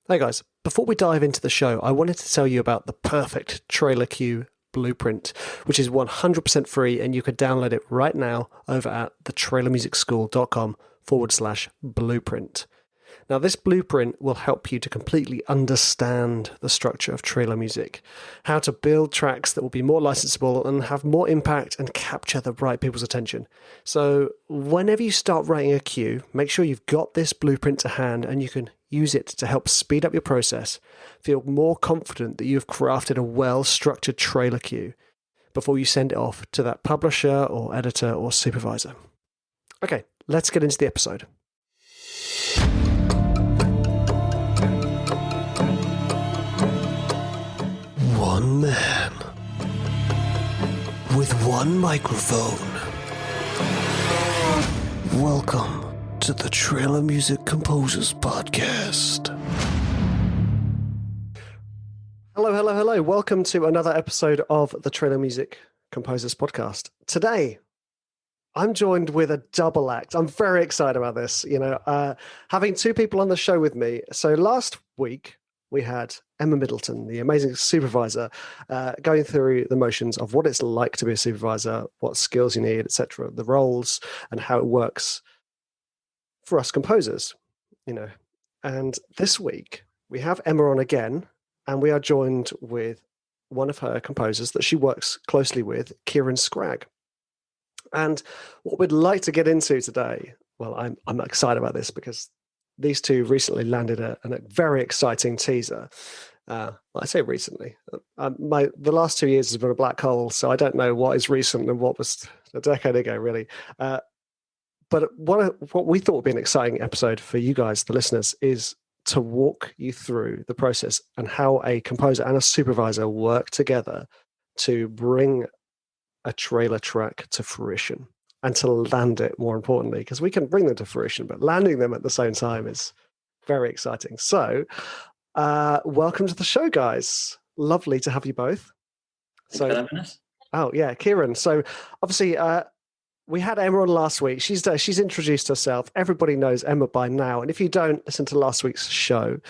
Hey guys, before we dive into the show, I wanted to tell you about the perfect trailer cue blueprint, which is 100% free and you can download it right now over at thetrailermusicschool.com/blueprint. Now, this blueprint will help you to completely understand the structure of trailer music, how to build tracks that will be more licensable and have more impact and capture the right people's attention. So whenever you start writing a cue, make sure you've got this blueprint to hand and you can use it to help speed up your process, feel more confident that you've crafted a well-structured trailer cue before you send it off to that publisher or editor or supervisor. Okay, let's get into the episode. One man with one microphone. Welcome to the Trailer Music Composers Podcast. Hello. Welcome to another episode of the Trailer Music Composers Podcast. Today, I'm joined with a double act. I'm very excited about this. Having two people on the show with me. So last week, we had Emma Middleton, the amazing supervisor, going through the motions of what it's like to be a supervisor, what skills you need, etc., the roles, and how it works for us composers. And this week we have Emma on again, and we are joined with one of her composers that she works closely with, Kiaran Scragg. And what we'd like to get into today, well, I'm excited about this because these two recently landed a very exciting teaser. I say recently. The last 2 years has been a black hole, so I don't know what is recent and what was a decade ago, really. But what we thought would be an exciting episode for you guys, the listeners, is to walk you through the process and how a composer and a supervisor work together to bring a trailer track to fruition. And to land it, more importantly, because we can bring them to fruition, but landing them at the same time is very exciting. So, welcome to the show, guys. Lovely to have you both. Kiaran. So, obviously, we had Emma on last week. She's introduced herself. Everybody knows Emma by now. And if you don't listen to last week's show,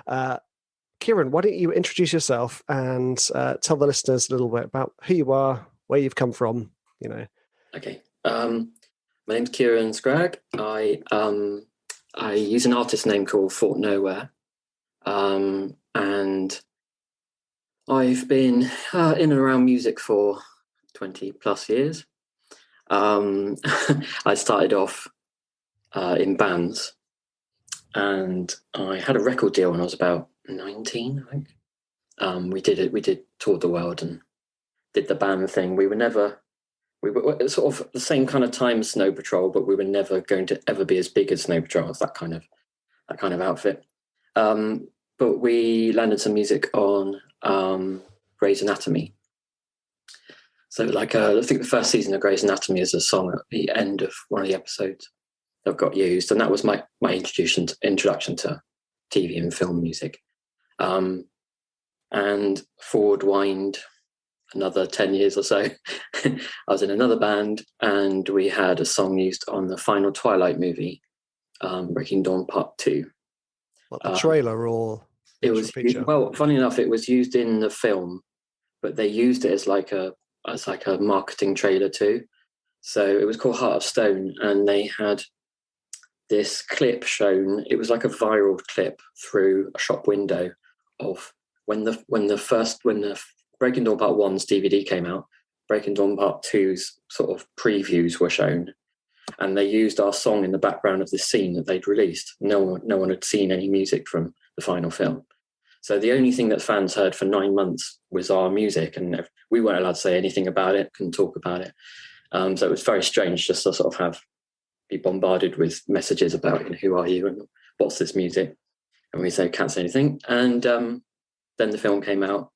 Kiaran, why don't you introduce yourself and tell the listeners a little bit about who you are, where you've come from, Okay. My name's Kiaran Scragg. I use an artist name called Fort Nowhere, and I've been in and around music for 20 plus years. I started off in bands, and I had a record deal when I was about 19, I think. We did tour the world and did the band thing. We were sort of the same kind of time as Snow Patrol, but we were never going to ever be as big as Snow Patrol, as that kind of outfit. But we landed some music on Grey's Anatomy. So I think the first season of Grey's Anatomy is a song at the end of one of the episodes that got used. And that was my introduction to TV and film music. And forward wind another 10 years or so, I was in another band and we had a song used on the final Twilight movie, Breaking Dawn Part 2. What, the trailer or it was feature? Well, funny enough, it was used in the film, but they used it as like a marketing trailer too. So it was called Heart of Stone, and they had this clip shown. It was like a viral clip through a shop window of when the Breaking Dawn Part 1's DVD came out, Breaking Dawn Part 2's sort of previews were shown, and they used our song in the background of this scene that they'd released. No one had seen any music from the final film. So the only thing that fans heard for 9 months was our music, and we weren't allowed to say anything about it, couldn't talk about it. So it was very strange just to sort of be bombarded with messages about who are you and what's this music, and we say can't say anything. And then the film came out.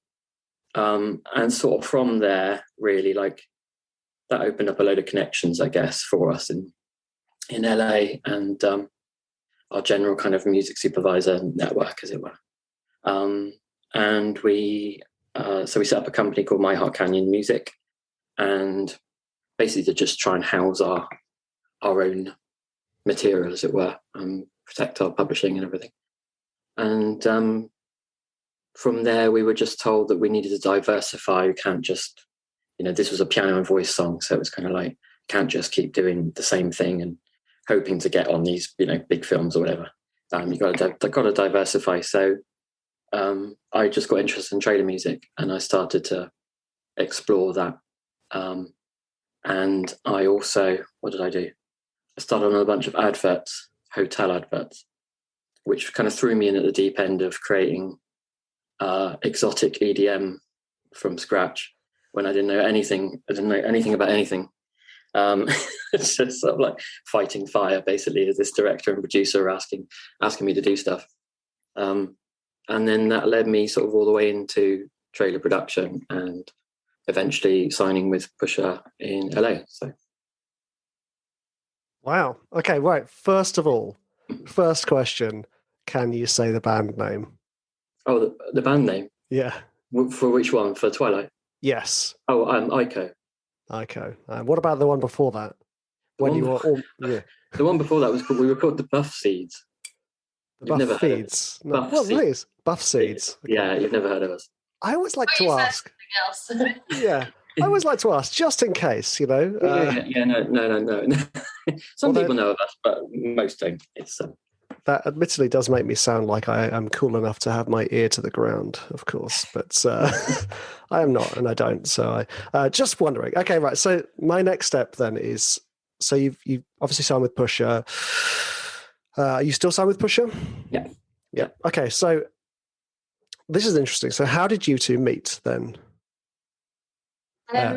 And sort of from there, really, like that opened up a load of connections, I guess, for us in LA and our general kind of music supervisor network, as it were. And we set up a company called My Heart Canyon Music, and basically to just try and house our own material, as it were, and protect our publishing and everything. And from there, we were just told that we needed to diversify. We can't just, this was a piano and voice song. So it was kind of like, can't just keep doing the same thing and hoping to get on these, big films or whatever. You got to diversify. So I just got interested in trailer music, and I started to explore that. And I also, what did I do? I started on a bunch of adverts, hotel adverts, which kind of threw me in at the deep end of creating exotic EDM from scratch when I didn't know anything. I didn't know anything about anything. It's just sort of like fighting fire, basically, as this director and producer asking me to do stuff. And then that led me sort of all the way into trailer production and eventually signing with Pusher in LA. So, wow. Okay, right. First of all, first question: can you say the band name? Oh, the band name? Yeah. For which one? For Twilight? Yes. Oh, Ico. Ico. What about the one before that? The one before that we were called the Buff Seeds. The Buff Feeds. No. What are these? Buff Seeds. Okay. Yeah, you've never heard of us. I always like to ask. Something else. Yeah, I always like to ask, just in case, No. Some people know of us, but most don't. It's that admittedly does make me sound like I am cool enough to have my ear to the ground, of course, but I am not, and I don't. So I just wondering. Okay, right. So my next step then is, so you've obviously signed with Pusher. Are you still signed with Pusher? Yeah. Yeah. Okay, so this is interesting. So how did you two meet then?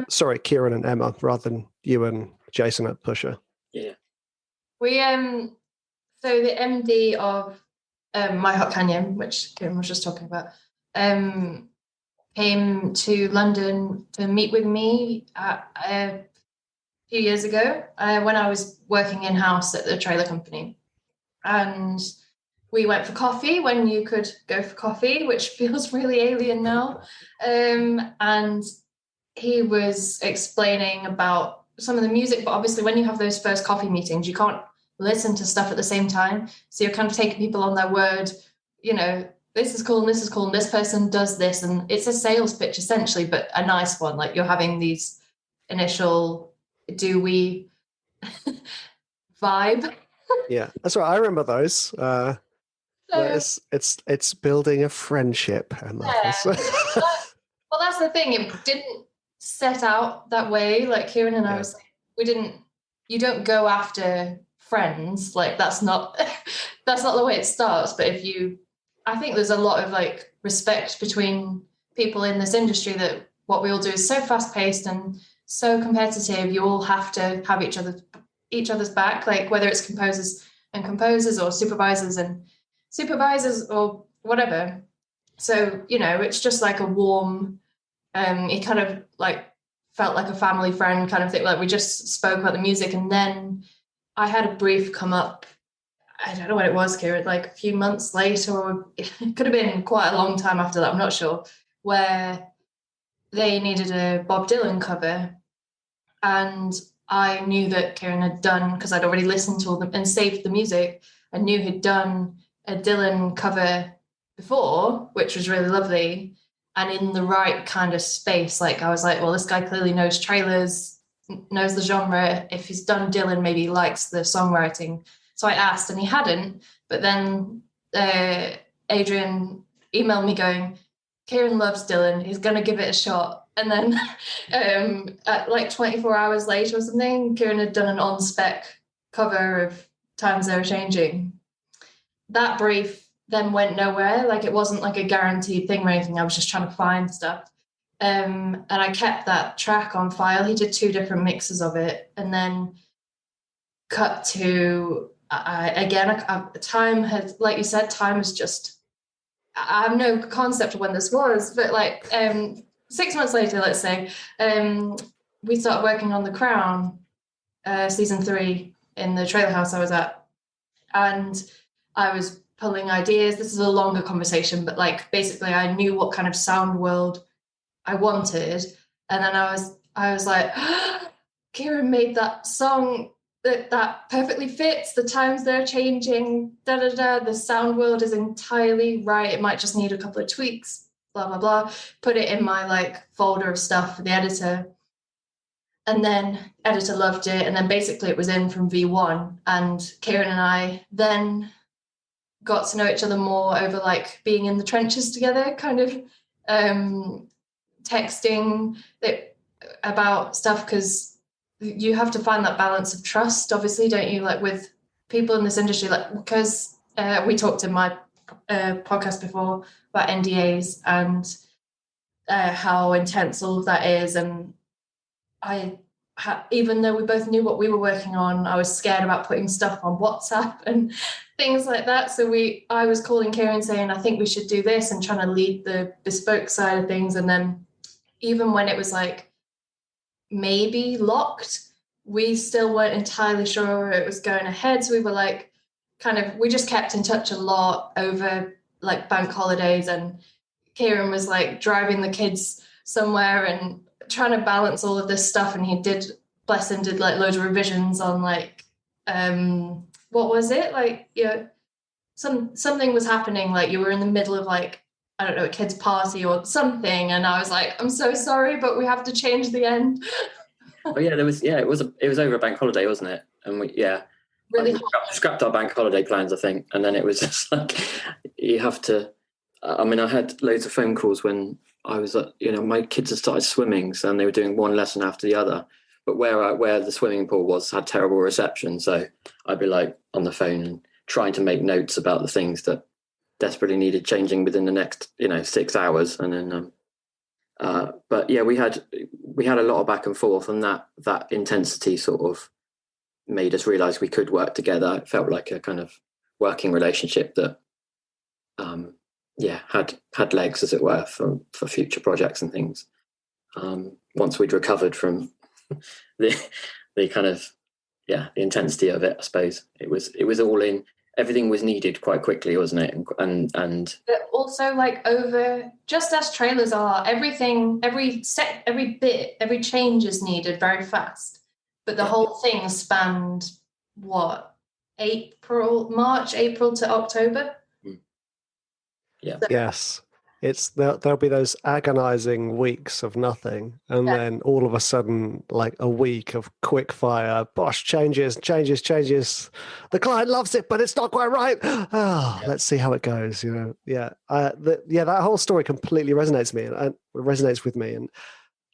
Sorry, Kiaran and Emma, rather than you and Jason at Pusher. Yeah. We so the MD of My Hot Canyon, which Kiaran was just talking about, came to London to meet with me a few years ago when I was working in-house at the trailer company. And we went for coffee when you could go for coffee, which feels really alien now. And he was explaining about some of the music, but obviously when you have those first coffee meetings, you can't listen to stuff at the same time. So you're kind of taking people on their word, this is cool and this is cool and this person does this. And it's a sales pitch essentially, but a nice one. Like you're having these initial, do we vibe. Yeah, that's right. I remember those. It's building a friendship, Emma. Yeah. Well, that's the thing. It didn't set out that way. Like Kiaran and I was saying, you don't go after friends. Like that's not the way it starts. But I think there's a lot of like respect between people in this industry that what we all do is so fast paced and so competitive. You all have to have each other's back, like whether it's composers and composers or supervisors and supervisors or whatever. So, it's just like a warm, he kind of like felt like a family friend kind of thing. Like we just spoke about the music, and then I had a brief come up. I don't know when it was, Kiaran, like a few months later, or it could have been quite a long time after that, I'm not sure, where they needed a Bob Dylan cover. And I knew that Kiaran had done, because I'd already listened to all them and saved the music, I knew he'd done a Dylan cover before, which was really lovely, and in the right kind of space. Like I was like, well, this guy clearly knows trailers, knows the genre. If he's done Dylan, maybe he likes the songwriting. So I asked, and he hadn't. But then Adrian emailed me going, Kiaran loves Dylan, he's going to give it a shot. And then at like 24 hours later or something, Kiaran had done an on-spec cover of Times They Were Changing. That brief then went nowhere. Like it wasn't like a guaranteed thing or anything. I was just trying to find stuff. And I kept that track on file. He did 2 different mixes of it. And then cut to, time has, like you said, time has just, I have no concept of when this was, but like 6 months later, let's say, we started working on The Crown, season 3 in the trailer house I was at. And I was pulling ideas. This is a longer conversation, but like basically I knew what kind of sound world I wanted. And then I was like, Kiaran made that song that perfectly fits. The times they're changing, the sound world is entirely right. It might just need a couple of tweaks, blah, blah, blah. Put it in my like folder of stuff for the editor. And then editor loved it. And then basically it was in from V1. And Kiaran and I then got to know each other more over like being in the trenches together, kind of texting about stuff, because you have to find that balance of trust, obviously, don't you? Like with people in this industry, like because we talked in my podcast before about NDAs and how intense all of that is. And even though we both knew what we were working on, I was scared about putting stuff on WhatsApp and things like that. So I was calling Kiaran saying, I think we should do this, and trying to lead the bespoke side of things. And then even when it was like maybe locked, we still weren't entirely sure it was going ahead. So we were like, we just kept in touch a lot over like bank holidays, and Kiaran was like driving the kids somewhere and trying to balance all of this stuff. And he did, bless him, did like loads of revisions on like what was it, like, you know, something was happening, like you were in the middle of like, I don't know, a kid's party or something, and I was like, I'm so sorry, but we have to change the end. Oh yeah, it was over a bank holiday, wasn't it? And we really we scrapped our bank holiday plans, I think, and then it was just like you have to. I mean, I had loads of phone calls when I was, my kids had started swimming, so they were doing one lesson after the other. But where the swimming pool was had terrible reception, so I'd be like on the phone and trying to make notes about the things that desperately needed changing within the next 6 hours. And then but yeah, we had a lot of back and forth, and that intensity sort of made us realize we could work together. It felt like a kind of working relationship that had legs, as it were, for future projects and things. Once we'd recovered from the kind of the intensity of it, I suppose it was all in. Everything was needed quite quickly, wasn't it? And but also, like, over, just as trailers are, everything, every bit, every change is needed very fast. But the whole thing spanned what, March, April to October. Yeah. So, Yes. There'll be those agonizing weeks of nothing, and then all of a sudden, like a week of quick fire, bosh, changes. The client loves it, but it's not quite right. Let's see how it goes. That whole story completely resonates with me, and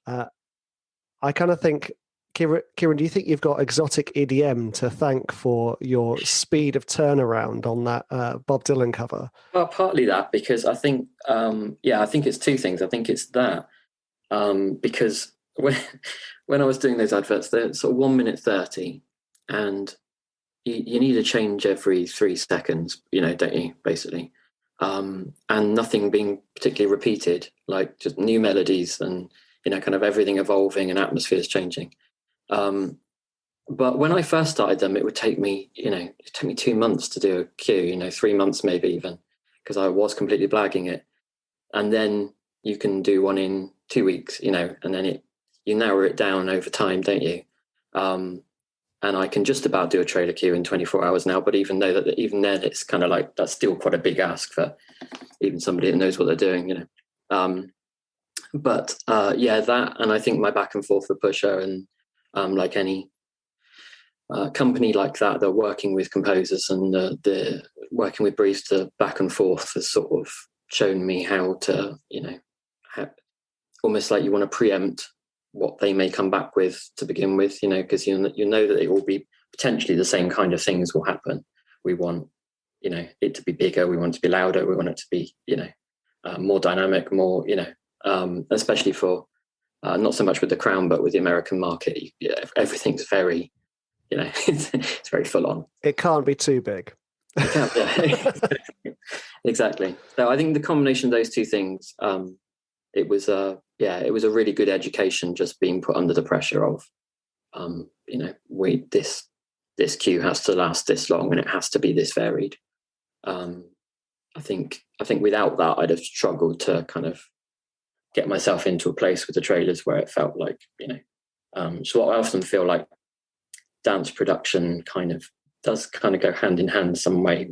I kind of think, Kiaran, do you think you've got exotic EDM to thank for your speed of turnaround on that Bob Dylan cover? Well, partly that, because I think, I think it's two things. I think it's that because when I was doing those adverts, they're sort of 1 minute 30, and you need a change every 3 seconds, don't you, basically? And nothing being particularly repeated, like just new melodies and, kind of everything evolving and atmospheres changing. But when I first started them, it would take me, 2 months to do a cue, 3 months maybe even, because I was completely blagging it. And then you can do one in 2 weeks, and then you narrow it down over time, don't you? And I can just about do a trailer cue in 24 hours now. But even then, it's kind of like, that's still quite a big ask for even somebody that knows what they're doing, But that, and I think my back and forth with Pusher, and like any company like that, they're working with composers, and the working with briefs to back and forth has sort of shown me how to, almost like you want to preempt what they may come back with to begin with, because you know that it will be potentially the same kind of things will happen. We want, it to be bigger. We want it to be louder. We want it to be, more dynamic, more, especially for not so much with the Crown, but with the American market. Everything's very, it's very full on. It can't be too big. It can't, yeah. Exactly. So I think the combination of those two things, it was a really good education, just being put under the pressure of, this cue has to last this long and it has to be this varied. I think without that, I'd have struggled to kind of get myself into a place with the trailers where it felt like, so I often feel like dance production does go hand in hand some way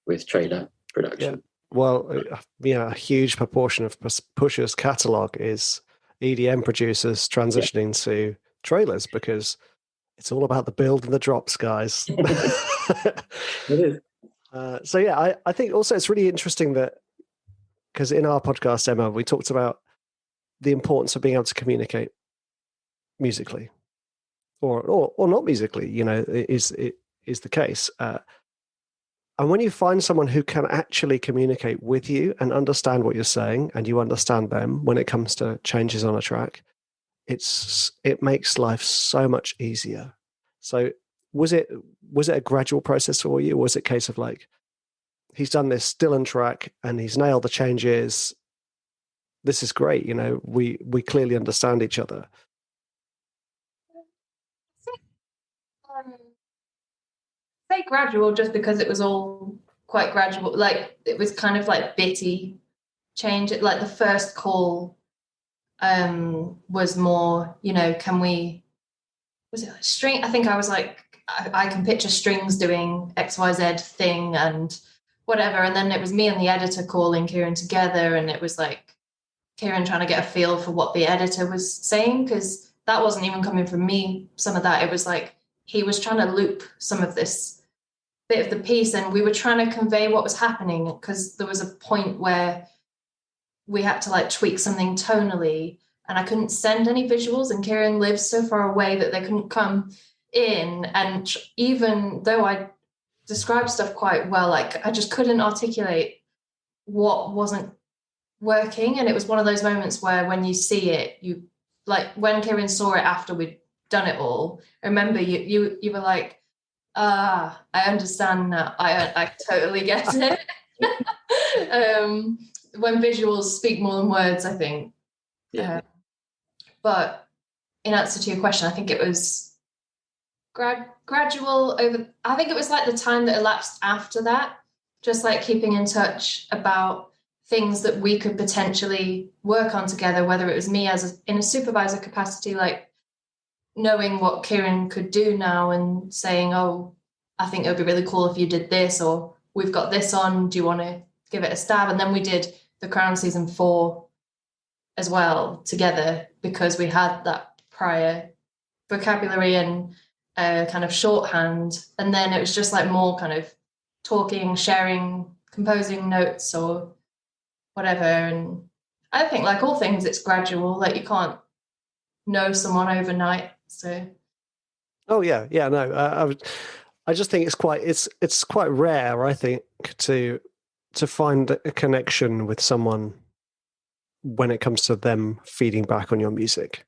with trailer production. Well, a huge proportion of Pusher's catalog is EDM producers transitioning to trailers, because it's all about the build and the drops, guys. It is. I think also it's really interesting that, because in our podcast, Emma, we talked about the importance of being able to communicate musically, or not musically, is the case. And when you find someone who can actually communicate with you and understand what you're saying, and you understand them when it comes to changes on a track, it makes life so much easier. So was it a gradual process for you? Or was it a case of like, he's done this Dylan track and he's nailed the changes, this is great, we clearly understand each other? Say gradual, just because it was all quite gradual. Like, it was kind of like bitty change. Like the first call was more, was it like string? I think I was like, I can picture strings doing XYZ thing and whatever. And then it was me and the editor calling Kiaran together, and it was like Kiaran trying to get a feel for what the editor was saying, because that wasn't even coming from me. Some of that, it was like he was trying to loop some of this bit of the piece, and we were trying to convey what was happening, because there was a point where we had to like tweak something tonally, and I couldn't send any visuals, and Kiaran lives so far away that they couldn't come in. And even though I described stuff quite well, like I just couldn't articulate what wasn't working. And it was one of those moments where when you see it, you like, when Kiaran saw it after we'd done it all, I remember you were like, I understand now. I totally get it. When visuals speak more than words, I think. Yeah. But in answer to your question, I think it was gradual over. I think it was like the time that elapsed after that, just like keeping in touch about things that we could potentially work on together, whether it was me in a supervisor capacity, like knowing what Kiaran could do now and saying, oh, I think it would be really cool if you did this, or we've got this on, do you want to give it a stab? And then we did The Crown season 4 as well together, because we had that prior vocabulary and kind of shorthand. And then it was just like more kind of talking, sharing, composing notes or whatever. And I think, like all things, it's gradual. Like, you can't know someone overnight. So I just think it's quite rare, I think, to find a connection with someone when it comes to them feeding back on your music.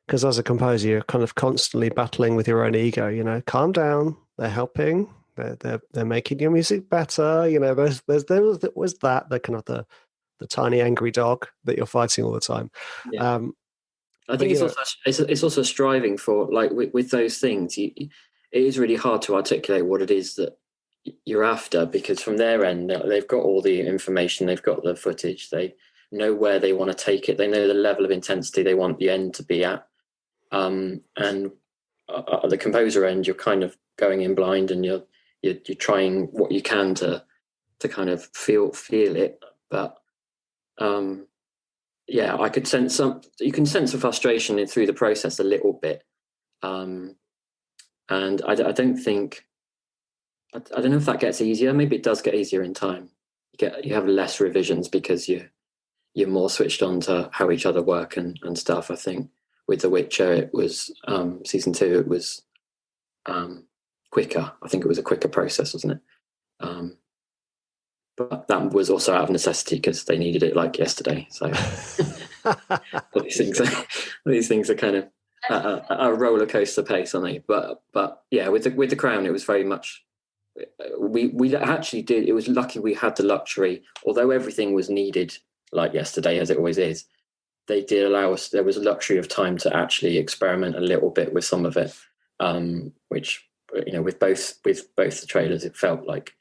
Because as a composer, you're kind of constantly battling with your own ego. Calm down, they're helping, they're making your music better. There was that the kind of the tiny angry dog that you're fighting all the time. Yeah. I think it's also striving for, like, with those things, it is really hard to articulate what it is that you're after, because from their end, they've got all the information, they've got the footage, they know where they want to take it, they know the level of intensity they want the end to be at. And at the composer end, you're kind of going in blind, and you're trying what you can to kind of feel it. But I could sense you can sense the frustration through the process a little bit. And I don't think, I don't know if that gets easier. Maybe it does get easier in time. You have less revisions because you're more switched on to how each other work and stuff. I think with The Witcher, it was season 2, it was quicker. I think it was a quicker process, wasn't it? But that was also out of necessity because they needed it like yesterday. So these things are kind of a roller coaster pace, aren't they? But yeah, with the Crown, it was very much. We actually did. It was lucky we had the luxury, although everything was needed like yesterday, as it always is. They did allow us. There was a luxury of time to actually experiment a little bit with some of it, which with both the trailers, it felt like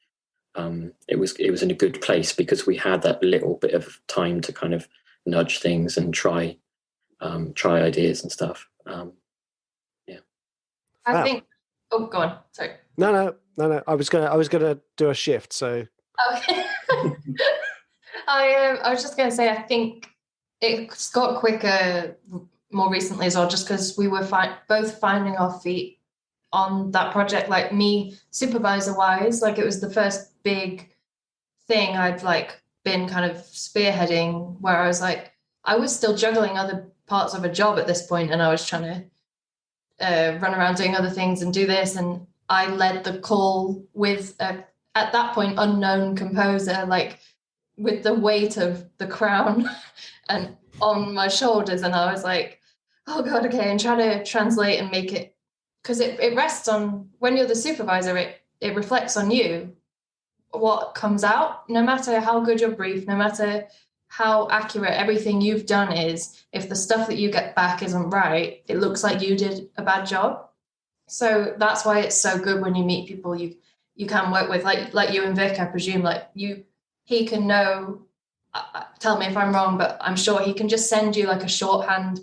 it was in a good place because we had that little bit of time to kind of nudge things and try ideas and stuff. I think Oh, go on. Sorry. No. I was gonna do a shift. So Okay. I was just gonna say, I think it's got quicker more recently as well, just because we were both finding our feet on that project. Like me, supervisor wise, like it was the first big thing I'd like been kind of spearheading, where I was like, I was still juggling other parts of a job at this point, and I was trying to run around doing other things and do this, and I led the call with a, at that point, unknown composer, like with the weight of the crown and on my shoulders, and I was like, oh god, okay, and try to translate and make it, because it rests on, when you're the supervisor, it reflects on you what comes out, no matter how good your brief, no matter how accurate everything you've done is, if the stuff that you get back isn't right, it looks like you did a bad job. So that's why it's so good when you meet people you can work with, like you and Vic, I presume, like he can know, tell me if I'm wrong, but I'm sure he can just send you like a shorthand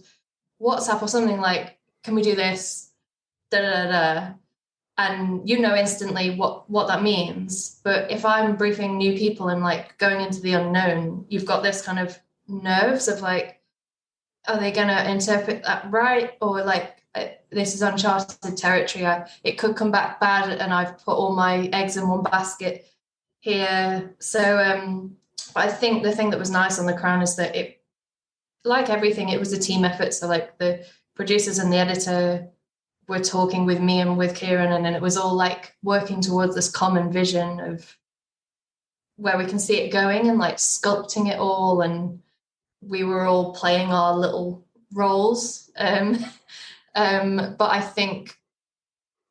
WhatsApp or something like, can we do this? Da da da da. And you know instantly what that means. But if I'm briefing new people and like going into the unknown, you've got this kind of nerves of like, are they going to interpret that right? Or like, this is uncharted territory. It could come back bad, and I've put all my eggs in one basket here. So I think the thing that was nice on The Crown is that it, like everything, it was a team effort. So like the producers and the editor were talking with me and with Kiaran, and then it was all like working towards this common vision of where we can see it going and like sculpting it all, and we were all playing our little roles. But I think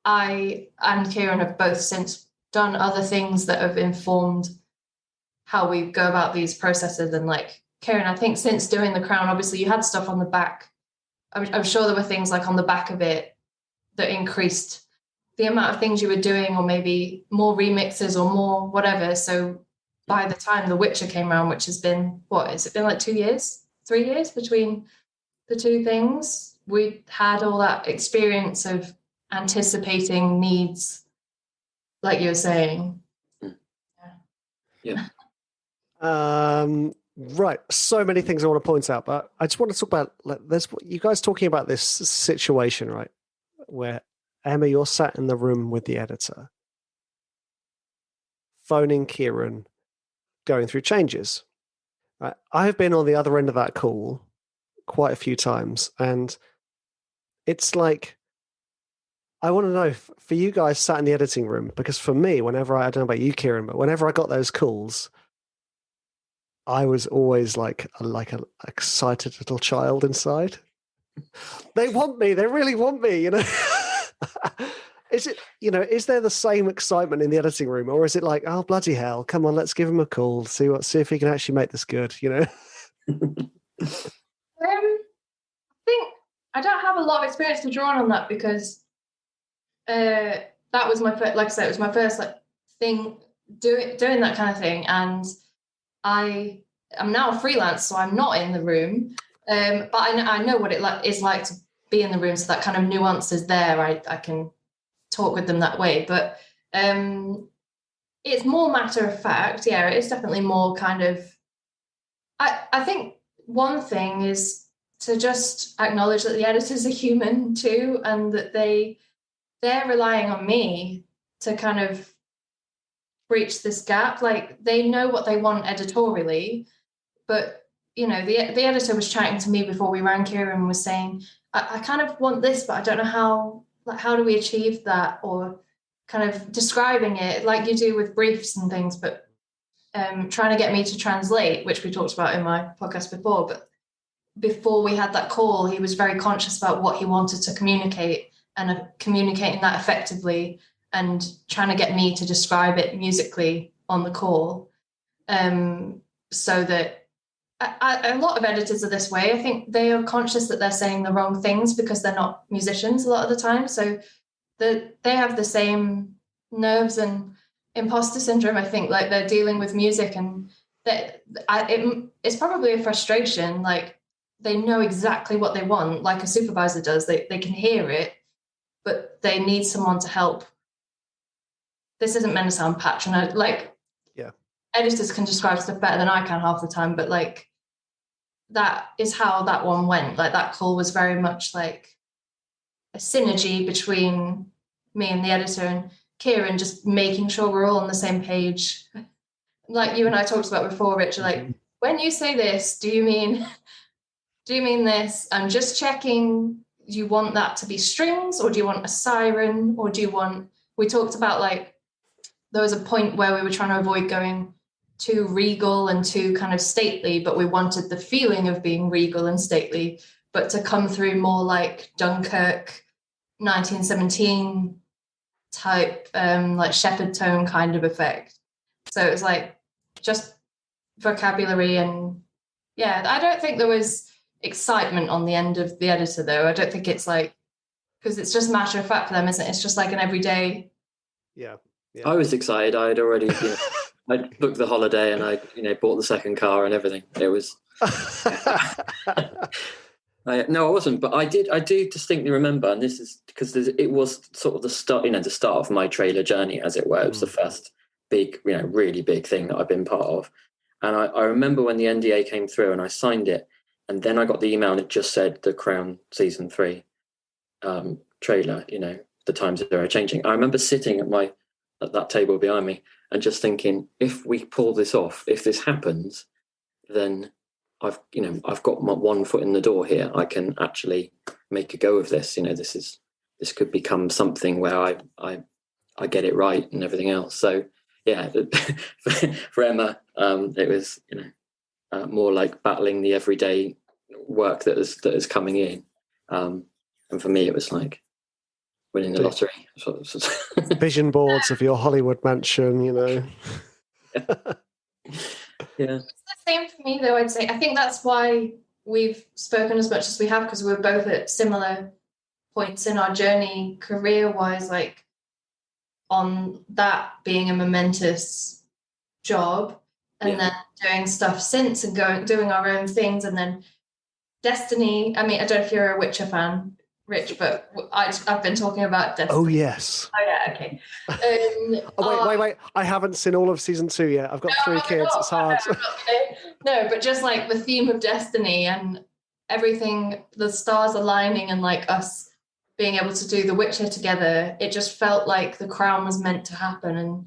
I and Kiaran have both since done other things that have informed how we go about these processes. And like Kiaran, I think since doing The Crown, obviously you had stuff on the back. I'm sure there were things like on the back of it that increased the amount of things you were doing, or maybe more remixes or more whatever. So by the time The Witcher came around, which has been, what, has it been like 2 years, 3 years between the two things? We had all that experience of anticipating needs, like you were saying. Yeah. Right. So many things I want to point out, but I just want to talk about, like, there's you guys talking about this situation, right? Where Emma, you're sat in the room with the editor, phoning Kiaran, going through changes. Right? I have been on the other end of that call quite a few times, and it's like, I want to know for you guys sat in the editing room, because for me, whenever I don't know about you, Kiaran, but whenever I got those calls, I was always like an excited little child inside. They want me. They really want me, you know. Is it, is there the same excitement in the editing room, or is it like, oh bloody hell, come on, let's give him a call, see if he can actually make this good, I think I don't have a lot of experience to draw on that, because that was my first, like I said, it was my first like thing doing that kind of thing, and I am now a freelance, so I'm not in the room, but I know what it is like to be in the room, so that kind of nuance is there. I can talk with them that way, but it's more matter of fact. Yeah, it's definitely more kind of, I think one thing is to just acknowledge that the editors are human too, and that they're relying on me to kind of breach this gap. Like, they know what they want editorially, but the editor was chatting to me before we ran Kiaran and was saying, I kind of want this, but I don't know how do we achieve that, or kind of describing it like you do with briefs and things, but trying to get me to translate, which we talked about in my podcast before. But before we had that call, he was very conscious about what he wanted to communicate, and communicating that effectively, and trying to get me to describe it musically on the call, so that a lot of editors are this way. I think they are conscious that they're saying the wrong things because they're not musicians a lot of the time. So they have the same nerves and imposter syndrome, I think, like they're dealing with music, and it's probably a frustration. Like, they know exactly what they want, like a supervisor does. They can hear it, but they need someone to help. This isn't meant to sound patronizing. Like, editors can describe stuff better than I can half the time, but like, that is how that one went. Like, that call was very much like a synergy between me and the editor and Kiaran, just making sure we're all on the same page. Like you and I talked about before, Richard, like, when you say this, do you mean this? I'm just checking, do you want that to be strings, or do you want a siren, or we talked about, like, there was a point where we were trying to avoid going too regal and too kind of stately, but we wanted the feeling of being regal and stately, but to come through more like Dunkirk 1917 type, like Shepherd tone kind of effect. So it was like just vocabulary. And I don't think there was excitement on the end of the editor, though. I don't think it's like, because it's just matter of fact for them, isn't it? It's just like an everyday. Yeah. I was excited. I had already I booked the holiday, and I bought the second car and everything. It was no, I wasn't, but I do distinctly remember, and this is because it was sort of the start of my trailer journey, as it were. It was the first big, really big thing that I've been part of. And I remember when the NDA came through and I signed it, and then I got the email and it just said The Crown season 3 trailer, the times are changing. I remember sitting at that table behind me and just thinking, if we pull this off, if this happens, then I've got my one foot in the door here. I can actually make a go of this. This could become something where I get it right and everything else. So yeah, for Emma, it was more like battling the everyday work that is coming in, and for me, it was like winning the lottery. Vision boards of your Hollywood mansion, Yeah. It's the same for me, though, I'd say. I think that's why we've spoken as much as we have, because we're both at similar points in our journey, career-wise, like on that being a momentous job, and then doing stuff since and doing our own things, and then Destiny. I mean, I don't know if you're a Witcher fan, Rich, but I've been talking about Destiny. Oh, yes. Oh, yeah, okay. Wait. I haven't seen all of season 2 yet. I've got 3 kids. It's hard. No, but just like the theme of Destiny and everything, the stars aligning and like us being able to do The Witcher together, it just felt like The Crown was meant to happen. And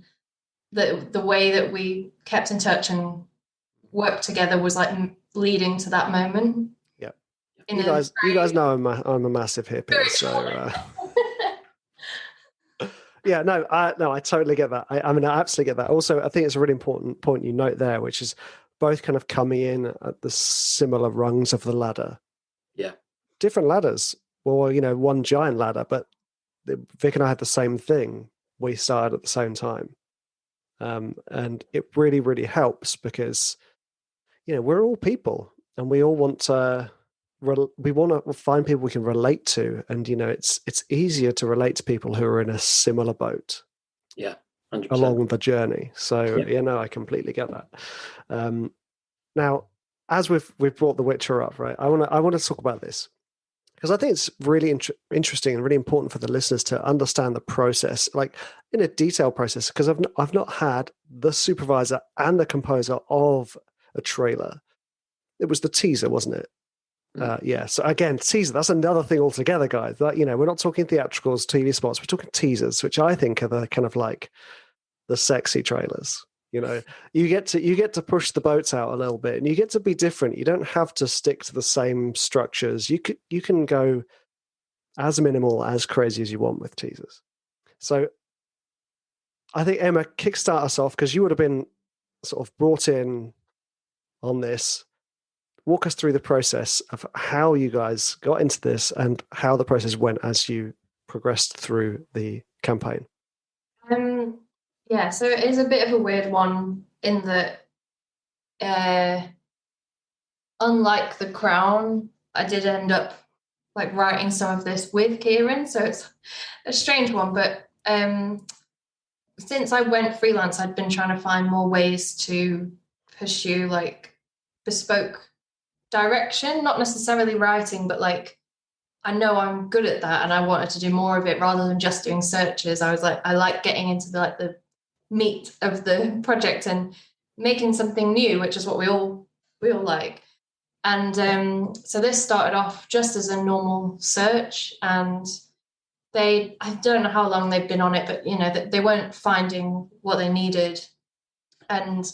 the way that we kept in touch and worked together was like leading to that moment. Yeah. You guys know I'm a massive hippie, so yeah, no, I totally get that. I mean, I absolutely get that. Also, I think it's a really important point you note there, which is both kind of coming in at the similar rungs of the ladder. Yeah. Different ladders. Well, one giant ladder, but Vic and I had the same thing. We started at the same time. And it really, really helps because, we're all people and we all want to find people we can relate to, and it's easier to relate to people who are in a similar boat. Yeah, 100%. Along the journey. So I completely get that. Now, as we've brought The Witcher up, right? I want to talk about this because I think it's really interesting and really important for the listeners to understand the process, like in a detailed process. Because I've not had the supervisor and the composer of a trailer. It was the teaser, wasn't it? Yeah. So again, teaser, that's another thing altogether, guys. That, we're not talking theatricals, TV spots. We're talking teasers, which I think are the kind of like the sexy trailers. You get to push the boats out a little bit, and you get to be different. You don't have to stick to the same structures. You can go as minimal, as crazy as you want with teasers. So I think, Emma, kickstart us off, because you would have been sort of brought in on this. Walk us through the process of how you guys got into this and how the process went as you progressed through the campaign. So it is a bit of a weird one in that, unlike The Crown, I did end up like writing some of this with Kiaran, so it's a strange one. But since I went freelance, I'd been trying to find more ways to pursue like bespoke direction, not necessarily writing, but like I know I'm good at that, and I wanted to do more of it rather than just doing searches. I was like, I like getting into the meat of the project and making something new, which is what we all like. And so this started off just as a normal search, and I don't know how long they've been on it, but they weren't finding what they needed, and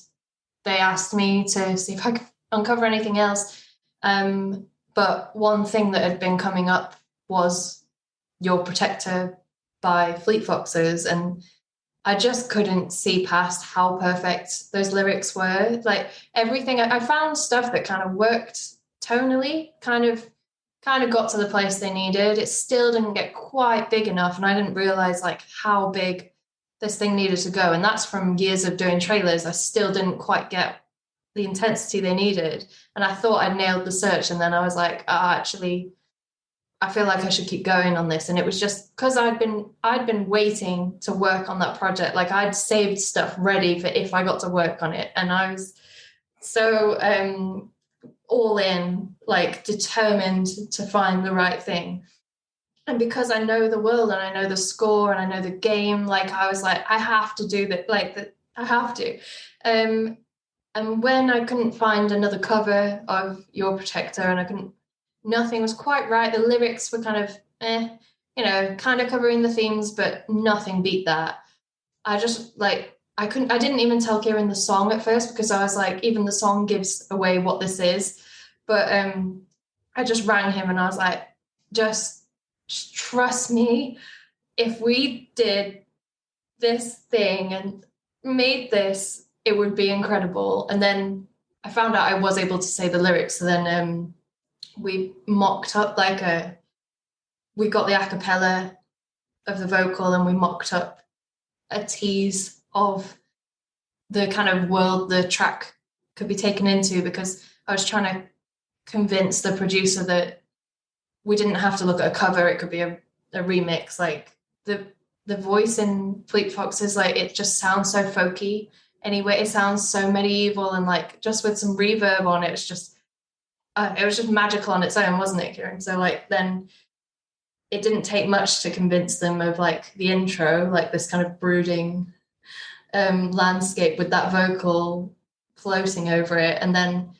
they asked me to see if I could uncover anything else. But one thing that had been coming up was Your Protector by Fleet Foxes, and I just couldn't see past how perfect those lyrics were. Like everything, I found stuff that kind of worked tonally, kind of got to the place they needed. It still didn't get quite big enough, and I didn't realize like how big this thing needed to go. And that's from years of doing trailers. I still didn't quite get the intensity they needed. And I thought I'd nailed the search. And then I was like, actually, I feel like I should keep going on this. And it was just because I'd been waiting to work on that project. Like I'd saved stuff ready for if I got to work on it. And I was so all in, like determined to find the right thing. And because I know the world and I know the score and I know the game, like I was like, I have to do that. I have to. And when I couldn't find another cover of Your Protector, and nothing was quite right. The lyrics were kind of, kind of covering the themes, but nothing beat that. I just I didn't even tell Kiaran the song at first because I was like, even the song gives away what this is. But I just rang him and I was like, just trust me. If we did this thing and made this, it would be incredible. And then I found out I was able to say the lyrics. So then we mocked up we got the a cappella of the vocal and we mocked up a tease of the kind of world the track could be taken into, because I was trying to convince the producer that we didn't have to look at a cover. It could be a remix. Like the voice in Fleet Foxes, like it just sounds so folky. Anyway, it sounds so medieval, and like just with some reverb on it, it was just magical on its own, wasn't it, Kiaran? So like then it didn't take much to convince them of like the intro, like this kind of brooding landscape with that vocal floating over it, and then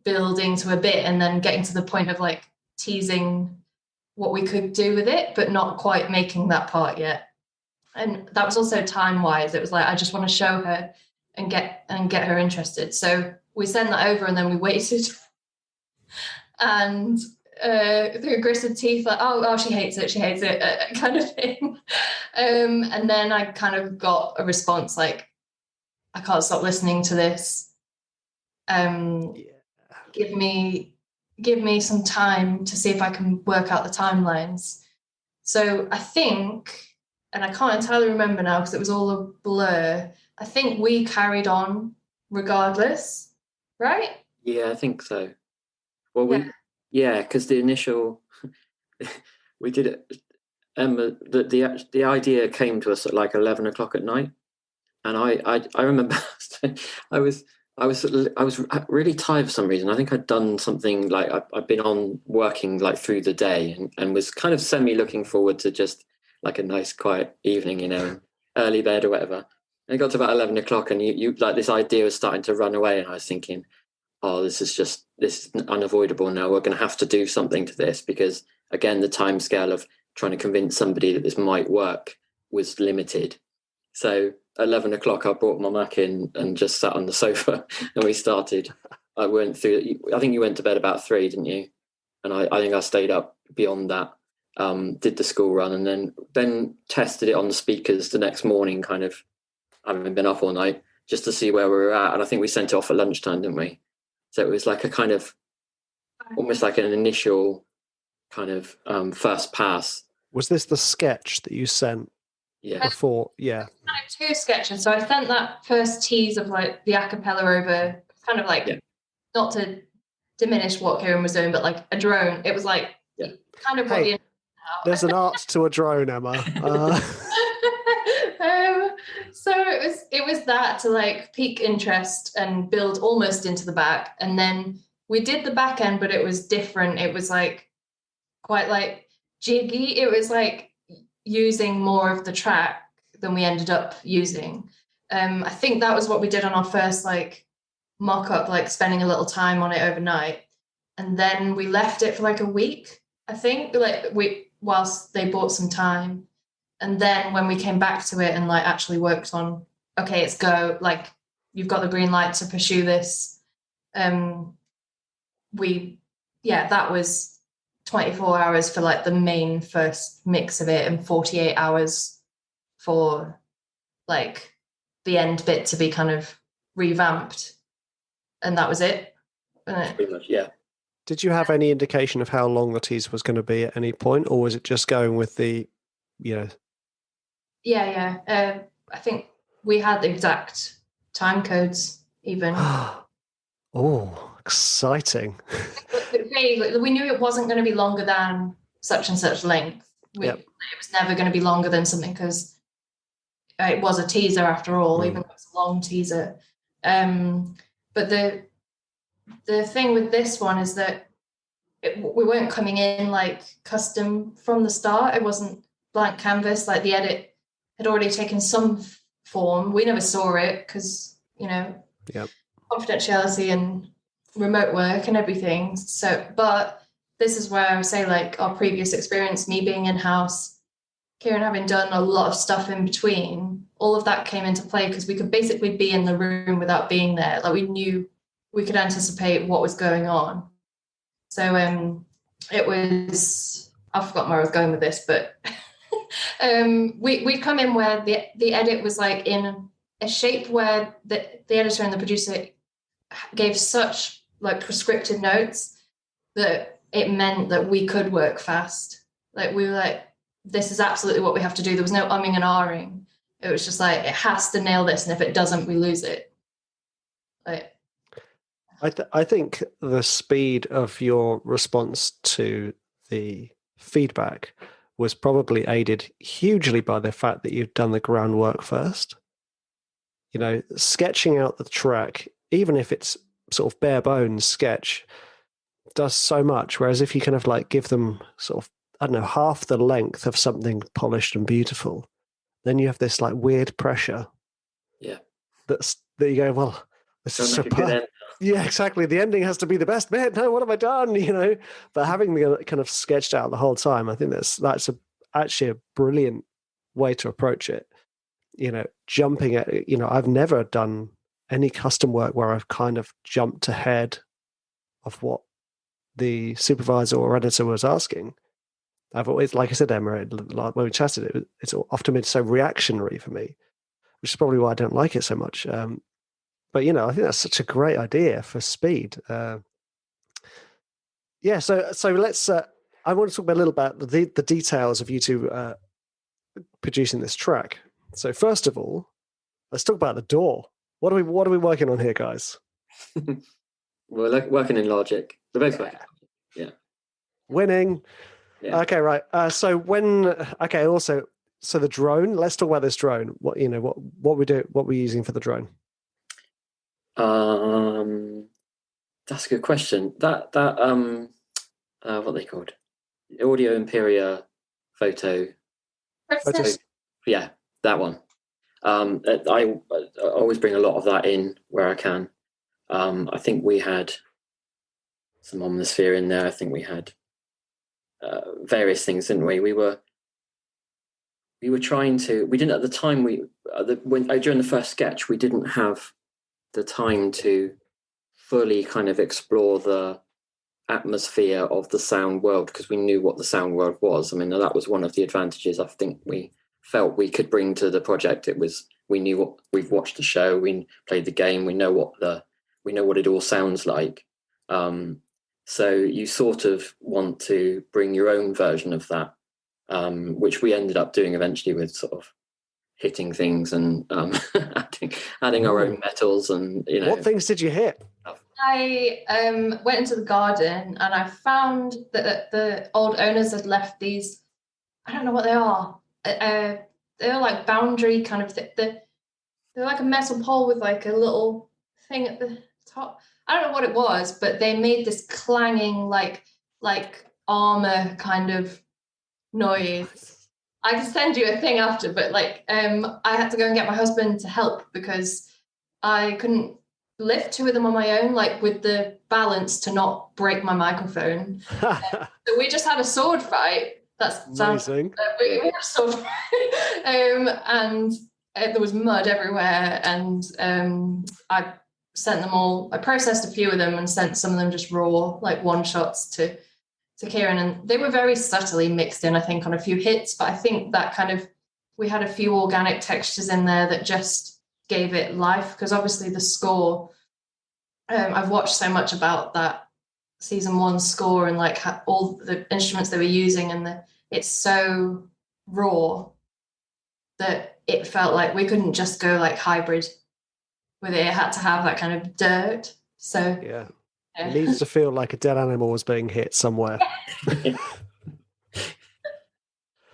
building to a bit, and then getting to the point of like teasing what we could do with it, but not quite making that part yet. And that was also time-wise. It was like I just want to show her and get her interested. So we sent that over, and then we waited. And through gritted teeth, like, oh, she hates it, kind of thing. And then I kind of got a response like, I can't stop listening to this. Give me some time to see if I can work out the timelines. So I think, and I can't entirely remember now because it was all a blur, I think we carried on regardless, right? Yeah, I think so. Well, because the initial we did it. The idea came to us at like 11 o'clock at night, and I remember I was really tired for some reason. I think I'd done something like I'd been on working like through the day, and was kind of semi looking forward to just like a nice quiet evening, early bed or whatever. And it got to about 11 o'clock, and you like this idea was starting to run away, and I was thinking, oh, this is unavoidable now. We're going to have to do something to this, because again, the time scale of trying to convince somebody that this might work was limited. So at 11 o'clock, I brought my Mac in and just sat on the sofa and we started. I went through, I think you went to bed about 3, didn't you? And I think I stayed up beyond that, did the school run, and then tested it on the speakers the next morning, kind of having been up all night, just to see where we were at. And I think we sent it off at lunchtime, didn't we? So it was like a kind of, almost like an initial kind of first pass. Was this the sketch that you sent before? Yeah. Kind of 2 sketches. So I sent that first tease of like the a cappella over, kind of like, not to diminish what Kiaran was doing, but like a drone. It was like kind of what there's an art to a drone, Emma. So it was that to like pique interest and build almost into the back. And then we did the back end, but it was different. It was like quite like jiggy. It was like using more of the track than we ended up using. I think that was what we did on our first like mock-up, like spending a little time on it overnight, and then we left it for like a week, I think, like whilst they bought some time. And then when we came back to it and like actually worked on, okay, it's go, like you've got the green light to pursue this. That was 24 hours for like the main first mix of it, and 48 hours for like the end bit to be kind of revamped. And that was it. Pretty much, yeah. Did you have any indication of how long the teaser was going to be at any point, or was it just going with the, Yeah. I think we had the exact time codes even. Oh, exciting. We knew it wasn't going to be longer than such and such length. It was never going to be longer than something, because it was a teaser after all, even though it's a long teaser. But the thing with this one is that we weren't coming in like custom from the start. It wasn't blank canvas. Like the edit had already taken some form. We never saw it because, confidentiality and remote work and everything. So, but this is where I would say like our previous experience, me being in-house, Kiaran having done a lot of stuff in between, all of that came into play because we could basically be in the room without being there. Like we knew we could anticipate what was going on. So it was, I've forgotten where I was going with this, but we'd come in where the edit was like in a shape where the editor and the producer gave such like prescriptive notes that it meant that we could work fast. Like we were like, this is absolutely what we have to do. There was no umming and ahhing. It was just like, it has to nail this, and if it doesn't, we lose it. Like, I think the speed of your response to the feedback was probably aided hugely by the fact that you've done the groundwork first. You know, sketching out the track, even if it's sort of bare bones sketch, does so much. Whereas if you kind of like give them sort of, I don't know, half the length of something polished and beautiful, then you have this like weird pressure. Yeah. That you go, well, this is superb. Yeah, exactly. The ending has to be the best bit. No, what have I done? You know, but having the kind of sketched out the whole time, I think that's actually a brilliant way to approach it. You know, jumping at, you know, I've never done any custom work where I've kind of jumped ahead of what the supervisor or editor was asking. I've always, like I said, Emma, when we chatted, it's often been so reactionary for me, which is probably why I don't like it so much. But, you know, I think that's such a great idea for speed. So let's, I want to talk about a little about the details of you two producing this track. So first of all, let's talk about the door. What are we working on here, guys? We're working in Logic. We're both working. Yeah. Winning. Yeah. Okay, right. So the drone. Let's talk about this drone. What we're using for the drone. That's a good question. That what are they called? Audio Imperia photo. Yeah, that one. I always bring a lot of that in where I can. I think we had some Omnisphere in there. I think we had various things, didn't we? We were trying to. We didn't at the time. During the first sketch, we didn't have the time to fully kind of explore the atmosphere of the sound world because we knew what the sound world was. I mean, that was one of the advantages I think we felt we could bring to the project. It was, we knew what, we've watched the show, we played the game, we know what it all sounds like. So you sort of want to bring your own version of that, which we ended up doing eventually with sort of hitting things and adding our own metals and, you know. What things did you hit? I went into the garden and I found that the old owners had left these, I don't know what they are. They're like boundary kind of, they're like a metal pole with like a little thing at the top. I don't know what it was, but they made this clanging like armor kind of noise. I can send you a thing after, but like I had to go and get my husband to help because I couldn't lift two of them on my own, like with the balance to not break my microphone. So we just had a sword fight. That's amazing. We had a sword fight. And there was mud everywhere, and I sent them all. I processed a few of them and sent some of them just raw, like one shots to Kiaran, and they were very subtly mixed in, I think, on a few hits. But I think that kind of, we had a few organic textures in there that just gave it life, because obviously the score, I've watched so much about that season 1 score and like all the instruments they were using, and it's so raw that it felt like we couldn't just go like hybrid with it. It had to have that kind of dirt. So yeah. It needs to feel like a dead animal was being hit somewhere.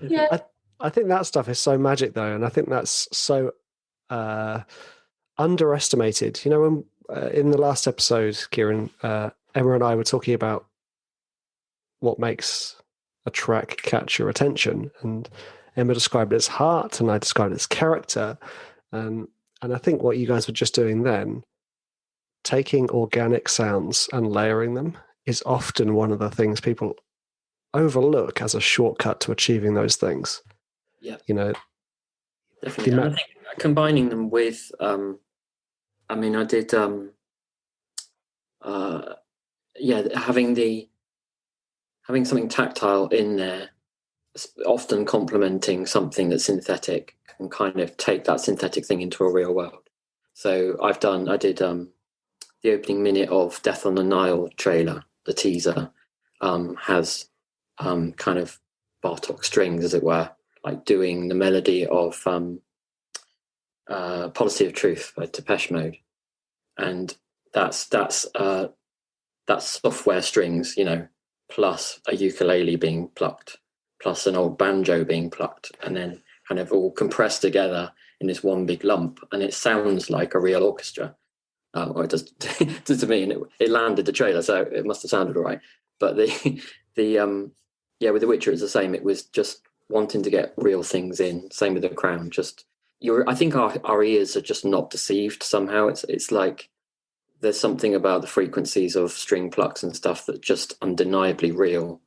Yeah. I think that stuff is so magic, though, and I think that's so underestimated. You know, when in the last episode, Kiaran, Emma and I were talking about what makes a track catch your attention, and Emma described it as heart, and I described it as character, and I think what you guys were just doing then, taking organic sounds and layering them, is often one of the things people overlook as a shortcut to achieving those things. Yeah, you know, definitely. And I think combining them with, I mean, I did, having something tactile in there, often complementing something that's synthetic, can kind of take that synthetic thing into a real world. So I did the opening minute of Death on the Nile trailer, the teaser, has kind of Bartok strings, as it were, like doing the melody of Policy of Truth by Depeche Mode. And that's software strings, you know, plus a ukulele being plucked, plus an old banjo being plucked, and then kind of all compressed together in this one big lump. And it sounds like a real orchestra. Or it does to me, and it landed the trailer, so it must have sounded all right. But with The Witcher, it's the same. It was just wanting to get real things in. Same with The Crown. I think our ears are just not deceived somehow. It's like there's something about the frequencies of string plucks and stuff that just undeniably real.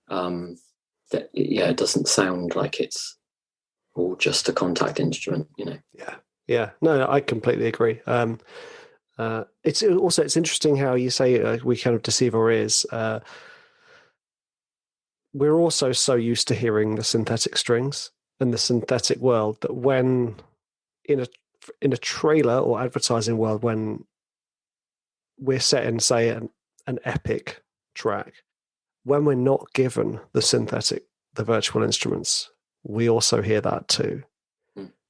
It doesn't sound like it's all just a contact instrument, you know. Yeah. No, I completely agree. It's interesting how you say we kind of deceive our ears. We're also so used to hearing the synthetic strings and the synthetic world that when in a trailer or advertising world, when we're set in, say, an epic track, when we're not given the virtual instruments, we also hear that too.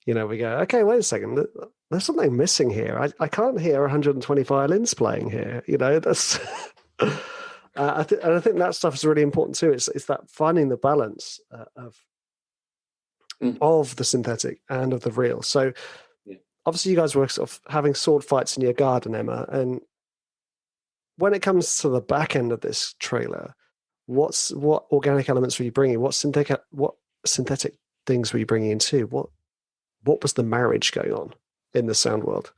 You know, we go, okay, wait a second, there's something missing here. I can't hear 120 violins playing here. You know, that's. I think that stuff is really important too. It's that finding the balance of the synthetic and of the real. So, obviously, you guys were sort of having sword fights in your garden, Emma. And when it comes to the back end of this trailer, what organic elements were you bringing? What synthetic things were you bringing in too? What was the marriage going on in the sound world?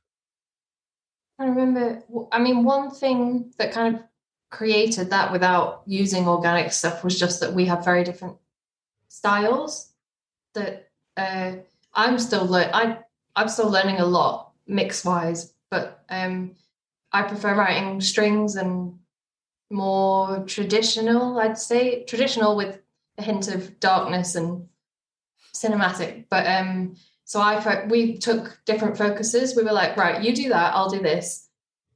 I remember, I mean, one thing that kind of created that without using organic stuff was just that we have very different styles that I'm still learning a lot mix wise, but I prefer writing strings and more traditional, I'd say traditional with a hint of darkness and cinematic, but so we took different focuses. We were like, right, you do that, I'll do this,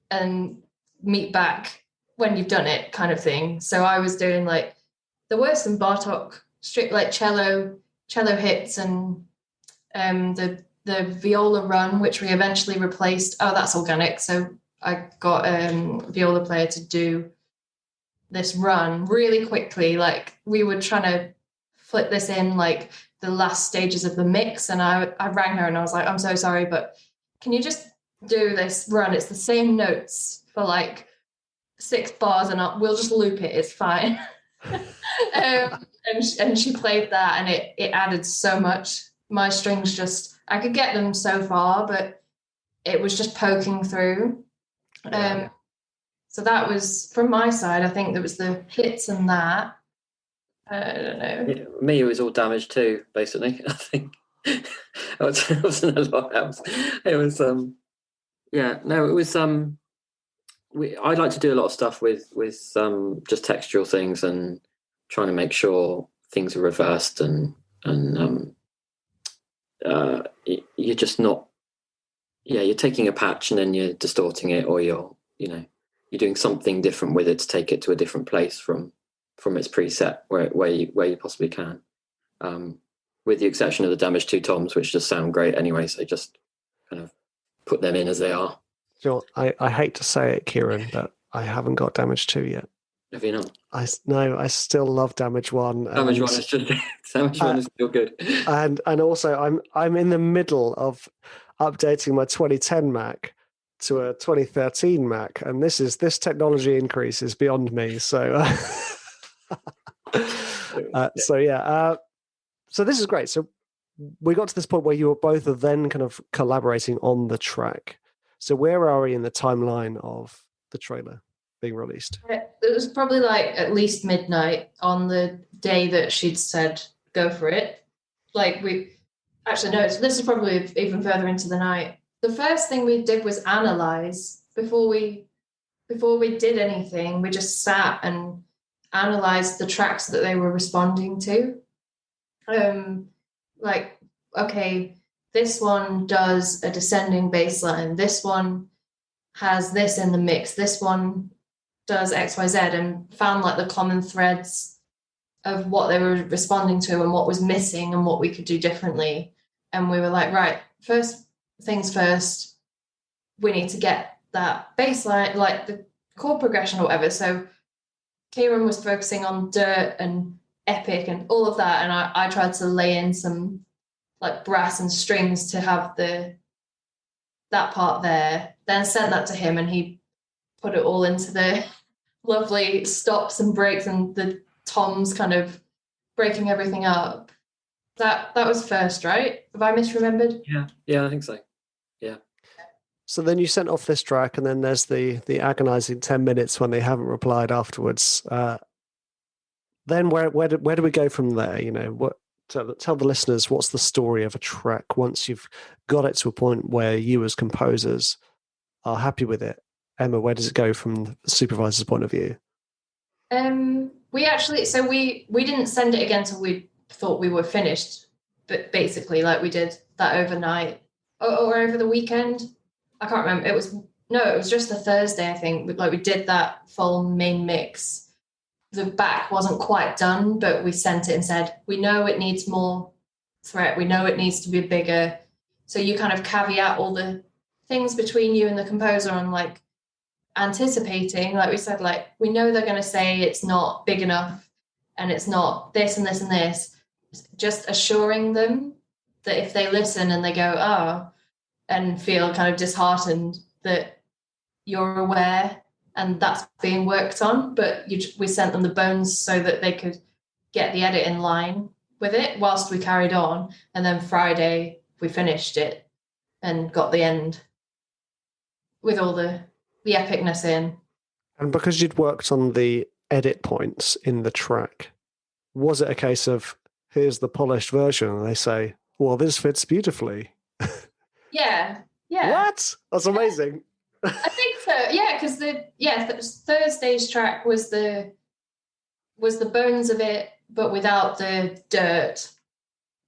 and meet back when you've done it, kind of thing. So I was doing like, there were some Bartok strict like cello hits, and the viola run, which we eventually replaced. Oh, that's organic. So I got a viola player to do this run really quickly. Like we were trying to flip this in like the last stages of the mix, and I rang her and I was like, I'm so sorry, but can you just do this run? It's the same notes for like 6 bars and we'll just loop it, it's fine. And she played that, and it added so much. My strings I could get them so far, but it was just poking through. So that was from my side. I think there was the hits and that. I don't know. Yeah, me, it was all damage too, basically. I think it wasn't a lot else. It was I like to do a lot of stuff with just textural things and trying to make sure things are reversed and you're just not. Yeah, you're taking a patch and then you're distorting it, or you're doing something different with it to take it to a different place from its preset where you possibly can. With the exception of the damage 2 toms, which just sound great anyway, so just kind of put them in as they are. Sure. I hate to say it, Kiaran, but I haven't got damage 2 yet. Have you not? I still love damage 1. Damage 1 is just damage 1 is still good. And also I'm in the middle of updating my 2010 Mac to a 2013 Mac, and this technology increase is beyond me. So so this is great. So we got to this point where you were both then kind of collaborating on the track. So where are we in the timeline of the trailer being released? It was probably like at least midnight on the day that she'd said go for it. Like this is probably even further into the night. The first thing we did was analyze before we did anything. We just sat and analyzed the tracks that they were responding to. Like, okay, this one does a descending bass line. This one has this in the mix. This one does XYZ, and found like the common threads of what they were responding to and what was missing and what we could do differently. And we were like, right, first things first, we need to get that bass line, like the chord progression or whatever. So Kiaran was focusing on dirt and epic and all of that, and I tried to lay in some like brass and strings to have that part there, then sent that to him, and he put it all into the lovely stops and breaks and the toms kind of breaking everything up. That was first, right? Have I misremembered? Yeah, I think so. Yeah. So then you sent off this track, and then there's the agonizing 10 minutes when they haven't replied afterwards. Then where do we go from there? Tell the listeners what's the story of a track once you've got it to a point where you as composers are happy with it. Emma, where does it go from the supervisor's point of view? We didn't send it again till we thought we were finished, but basically like we did that overnight or over the weekend. I can't remember. It was just the Thursday, I think. Like we did that full main mix. The back wasn't quite done, but we sent it and said, we know it needs more threat. We know it needs to be bigger. So you kind of caveat all the things between you and the composer on like anticipating, like we said, like we know they're going to say it's not big enough and it's not this and this and this. Just assuring them that if they listen and they go, oh, and feel kind of disheartened, that you're aware and that's being worked on, but we sent them the bones so that they could get the edit in line with it whilst we carried on. And then Friday we finished it and got the end with all the epicness in. And because you'd worked on the edit points in the track, was it a case of, here's the polished version, and they say, well, this fits beautifully? Yeah. What? That's amazing. I think so. Yeah, because Thursday's track was the bones of it, but without the dirt,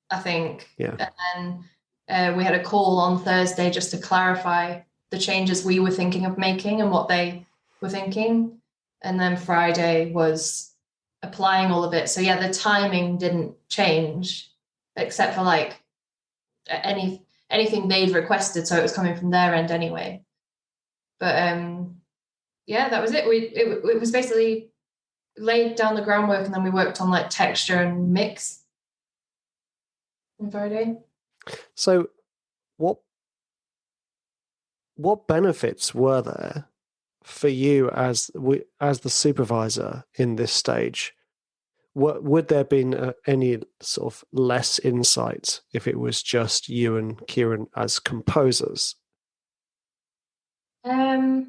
I think. Yeah. And then we had a call on Thursday just to clarify the changes we were thinking of making and what they were thinking. And then Friday was applying all of it. So yeah, the timing didn't change except for like anything they'd requested. So it was coming from their end anyway. But yeah, that was it. It was basically laid down the groundwork, and then we worked on like texture and mix on Friday. So what benefits were there for you as the supervisor in this stage would there been any sort of less insight if it was just you and Kiaran as composers? I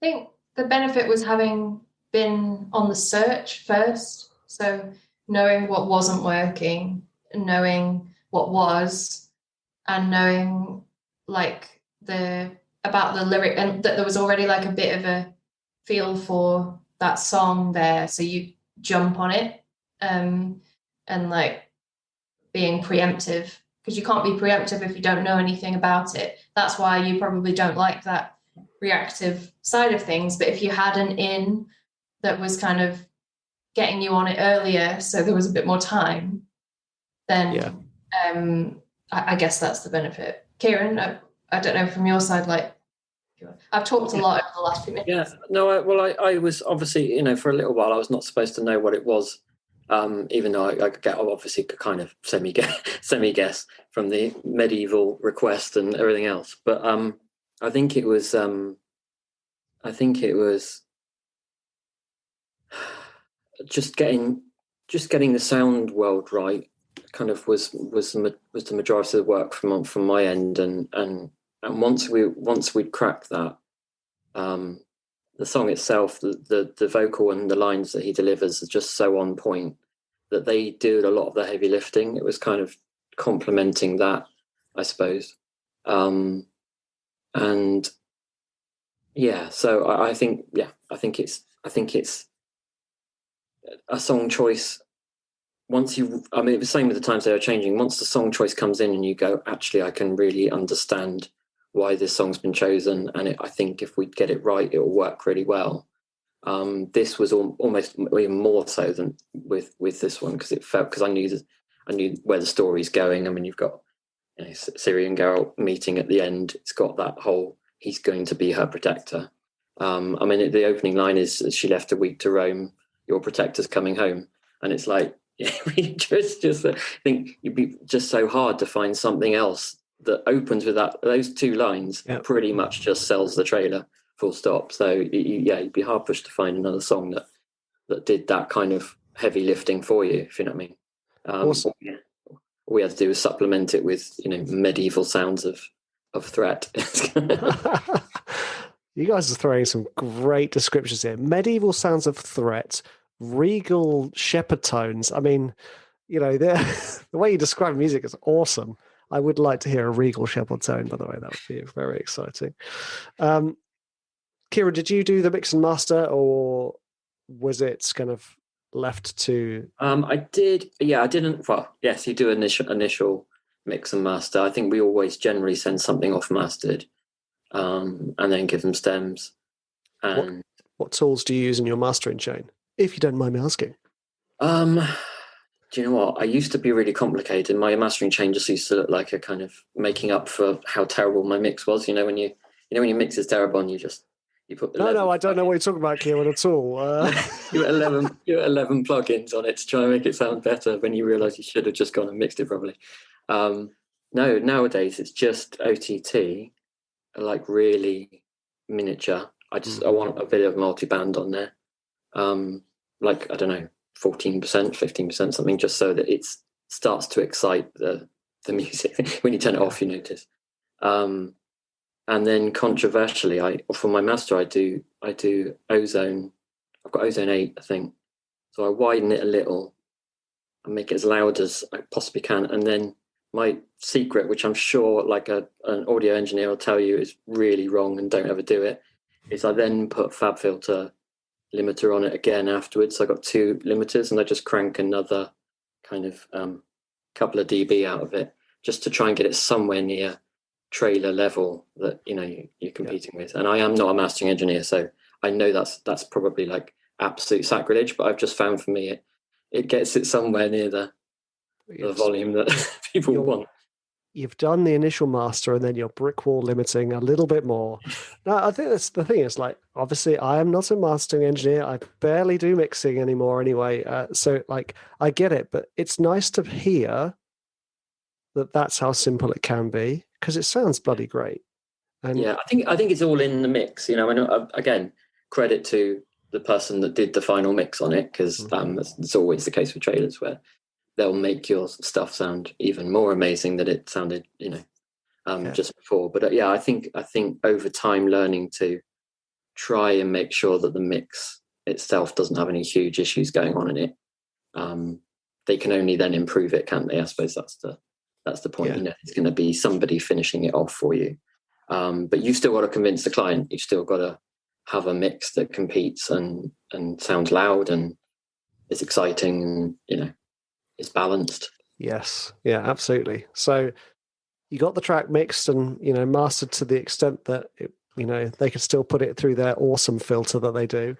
think the benefit was having been on the search first, so knowing what wasn't working, knowing what was, and knowing like about the lyric, and that there was already like a bit of a feel for that song there, so you jump on it, and like being preemptive, because you can't be preemptive if you don't know anything about it. That's why you probably don't like that reactive side of things. But if you had an in that was kind of getting you on it earlier, so there was a bit more time, then I guess that's the benefit. Kiaran, I don't know from your side, like, I've talked a lot over the last few minutes. Yeah, no, I was obviously, for a little while I was not supposed to know what it was, even though I obviously could kind of semi guess from the medieval request and everything else. But I think it was just getting the sound world right. Kind of was the majority of the work from my end, and once we'd cracked that, the song itself, the vocal and the lines that he delivers are just so on point that they do a lot of the heavy lifting. It was kind of complementing that, I suppose. And yeah, so I think it's a song choice. The same with the times they are changing. Once the song choice comes in and you go, actually, I can really understand why this song's been chosen, and I think if we get it right, it will work really well. This was almost even more so than with this one, because I knew where the story's going. I mean, you've got Ciri and Geralt meeting at the end. It's got that whole he's going to be her protector. The opening line is, she left a week to roam, your protector's coming home, and it's like, just I think you'd be just so hard to find something else that opens with those two lines. Yep. Pretty much just sells the trailer, full stop. So you'd be hard pushed to find another song that did that kind of heavy lifting for you, if you know what I mean. Awesome. All we had to do was supplement it with medieval sounds of threat. You guys are throwing some great descriptions here. Medieval sounds of threat, regal shepherd tones. I mean, the way you describe music is awesome. I would like to hear a regal shepherd tone, by the way. That would be very exciting. Kiaran, did you do the mix and master, or was it kind of left to... I did. Yeah, I didn't. Well, yes, you do initial mix and master. I think we always generally send something off mastered, and then give them stems. And what tools do you use in your mastering chain, if you don't mind me asking? Do you know what? I used to be really complicated. My mastering chain just used to look like a kind of making up for how terrible my mix was. When your mix is terrible and you put... No, I don't know what you're talking about, Kiaran, at all. You had 11 plugins on it to try and make it sound better when you realise you should have just gone and mixed it properly. No, nowadays it's just OTT, like really miniature. I want a bit of multi-band on there. Like, I don't know, 14%, 15%, something, just so that it starts to excite the music. When you turn it off, you notice. And then controversially, for my master, I do Ozone. I've got Ozone 8, I think. So I widen it a little and make it as loud as I possibly can. And then my secret, which I'm sure like an audio engineer will tell you is really wrong and don't ever do it, is I then put FabFilter limiter on it again afterwards. So I got 2 limiters, and I just crank another kind of couple of dB out of it, just to try and get it somewhere near trailer level that you're competing with. And I am not a mastering engineer, so I know that's probably like absolute sacrilege, but I've just found for me it gets it somewhere near the volume that people want. You've done the initial master, and then you're brick wall limiting a little bit more. Now, I think that's the thing. Is like, obviously, I am not a mastering engineer. I barely do mixing anymore, anyway. So, like, I get it, but it's nice to hear that that's how simple it can be, because it sounds bloody great. And yeah, I think it's all in the mix. Again, credit to the person that did the final mix on it, because it's always the case with trailers where they'll make your stuff sound even more amazing than it sounded, just before. But I think over time, learning to try and make sure that the mix itself doesn't have any huge issues going on in it, they can only then improve it, can't they? I suppose that's the point. It's going to be somebody finishing it off for you, but you've still got to convince the client. You've still got to have a mix that competes and sounds loud and is exciting and is balanced. Yes, yeah, absolutely. So you got the track mixed and mastered to the extent that they could still put it through their awesome filter that they do.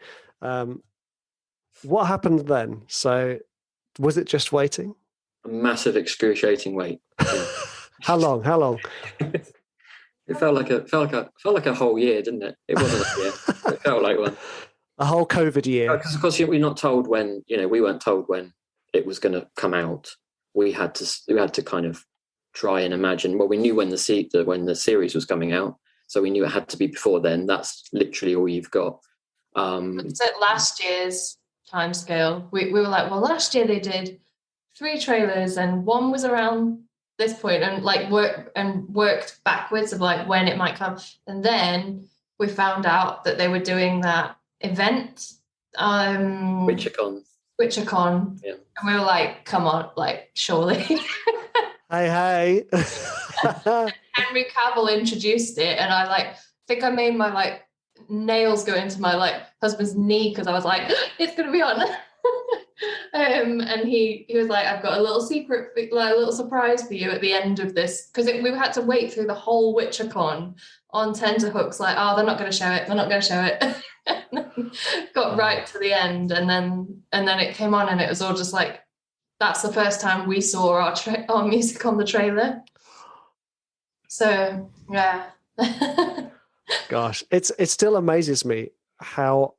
What happened then? So was it just waiting? A massive, excruciating wait. Yeah. How long? It felt like a whole year, didn't it? It wasn't a year. It felt like one. A whole COVID year. Because of course we're not told when. We weren't told when it was going to come out. We had to kind of try and imagine. Well, we knew when the series was coming out, so we knew it had to be before then. That's literally all you've got. It's at last year's timescale. We were like, well, last year they did 3 trailers, and one was around this point, and worked backwards of like when it might come, and then we found out that they were doing that event, WitcherCon. Yeah. And we were like, come on, like surely. Hey. Henry Cavill introduced it, and I think I made my nails go into my husband's knee because I was like, it's gonna be on. And he was like, I've got a little secret, a little surprise for you at the end of this, because we had to wait through the whole WitcherCon on tenterhooks, they're not going to show it. Got right to the end, and then it came on, and it was all just like, that's the first time we saw our music on the trailer. So yeah. Gosh, it still amazes me how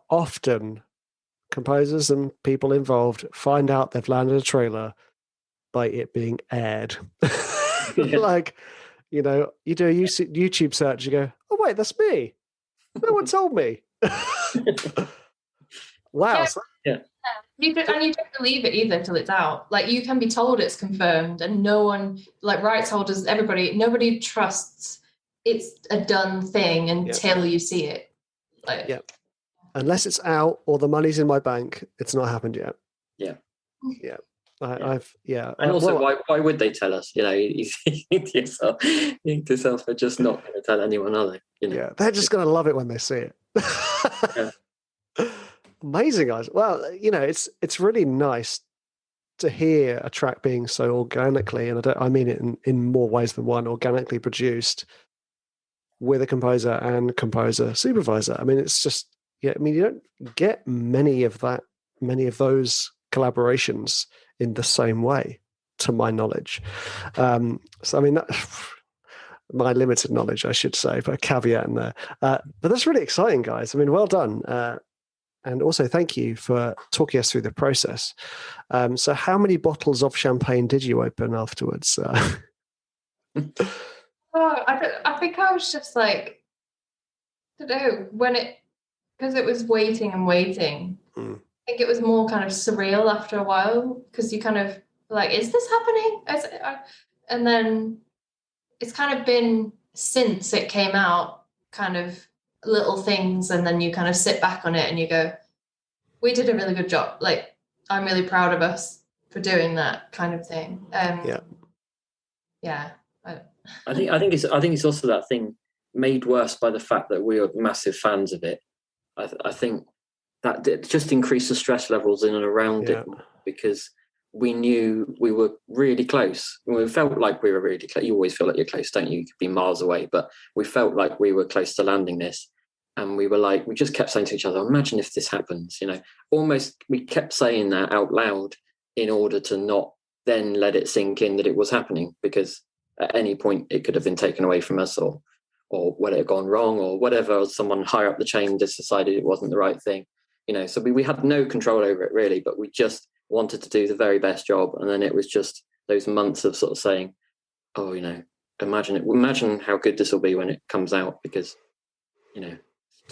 often composers and people involved find out they've landed a trailer by it being aired. You do a YouTube search, you go, oh wait, that's me. No one told me. Wow. Yeah. You don't believe it either till it's out. You can be told it's confirmed, and no one, rights holders, everybody, nobody trusts it's a done thing until you see it. Unless it's out or the money's in my bank, it's not happened yet. Yeah. Yeah. And also, why would they tell us? You think to yourself, they're just not going to tell anyone, are they? Yeah, they're just going to love it when they see it. Yeah. Amazing, guys. Well, it's really nice to hear a track being so organically, and I mean it in more ways than one, organically produced with a composer and composer supervisor. I mean, it's just, you don't get many of those collaborations in the same way, to my knowledge. So, I mean, my limited knowledge, I should say, but a caveat in there. But that's really exciting, guys. I mean, well done. And also, thank you for talking us through the process. So how many bottles of champagne did you open afterwards? I think I was just I don't know, because it was waiting and waiting. I think it was more kind of surreal after a while, because you kind of is this happening? And then it's kind of been, since it came out, kind of little things, and then you kind of sit back on it and you go, we did a really good job. I'm really proud of us for doing that kind of thing. Yeah. I think it's also that thing made worse by the fact that we were massive fans of it. I think that it just increased the stress levels in and around it, because we knew we were really close. We felt like we were really close. You always feel like you're close, don't you? You could be miles away, but we felt like we were close to landing this. And we were we just kept saying to each other, imagine if this happens, almost we kept saying that out loud in order to not then let it sink in that it was happening, because at any point it could have been taken away from us, or whether it had gone wrong or whatever, or someone higher up the chain just decided it wasn't the right thing. So we had no control over it really, but we just wanted to do the very best job. And then it was just those months of sort of saying, imagine how good this will be when it comes out, because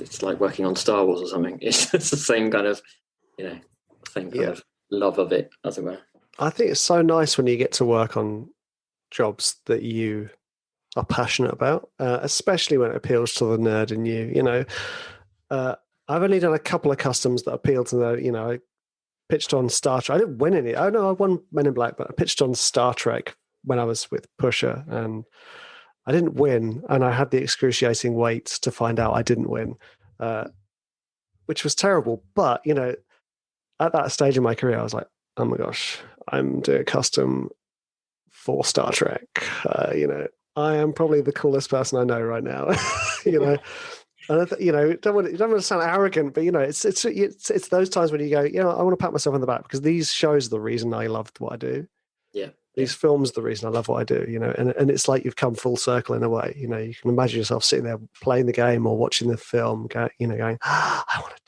it's like working on Star Wars or something. It's the same kind of, same kind of love of it, as it were. I think it's so nice when you get to work on jobs that you are passionate about, especially when it appeals to the nerd in you. I've only done a couple of customs that appeal to I pitched on Star Trek. I didn't win any. Oh no, I won Men in Black, but I pitched on Star Trek when I was with Pusher, and I didn't win, and I had the excruciating wait to find out I didn't win, which was terrible. But at that stage in my career, I was like, oh my gosh, I'm doing a custom for Star Trek. I am probably the coolest person I know right now. And don't want to sound arrogant, but it's those times when you go, I want to pat myself on the back because these shows are the reason I loved what I do. Yeah. These films are the reason I love what I do, and it's like you've come full circle in a way. You can imagine yourself sitting there playing the game or watching the film, going, I want to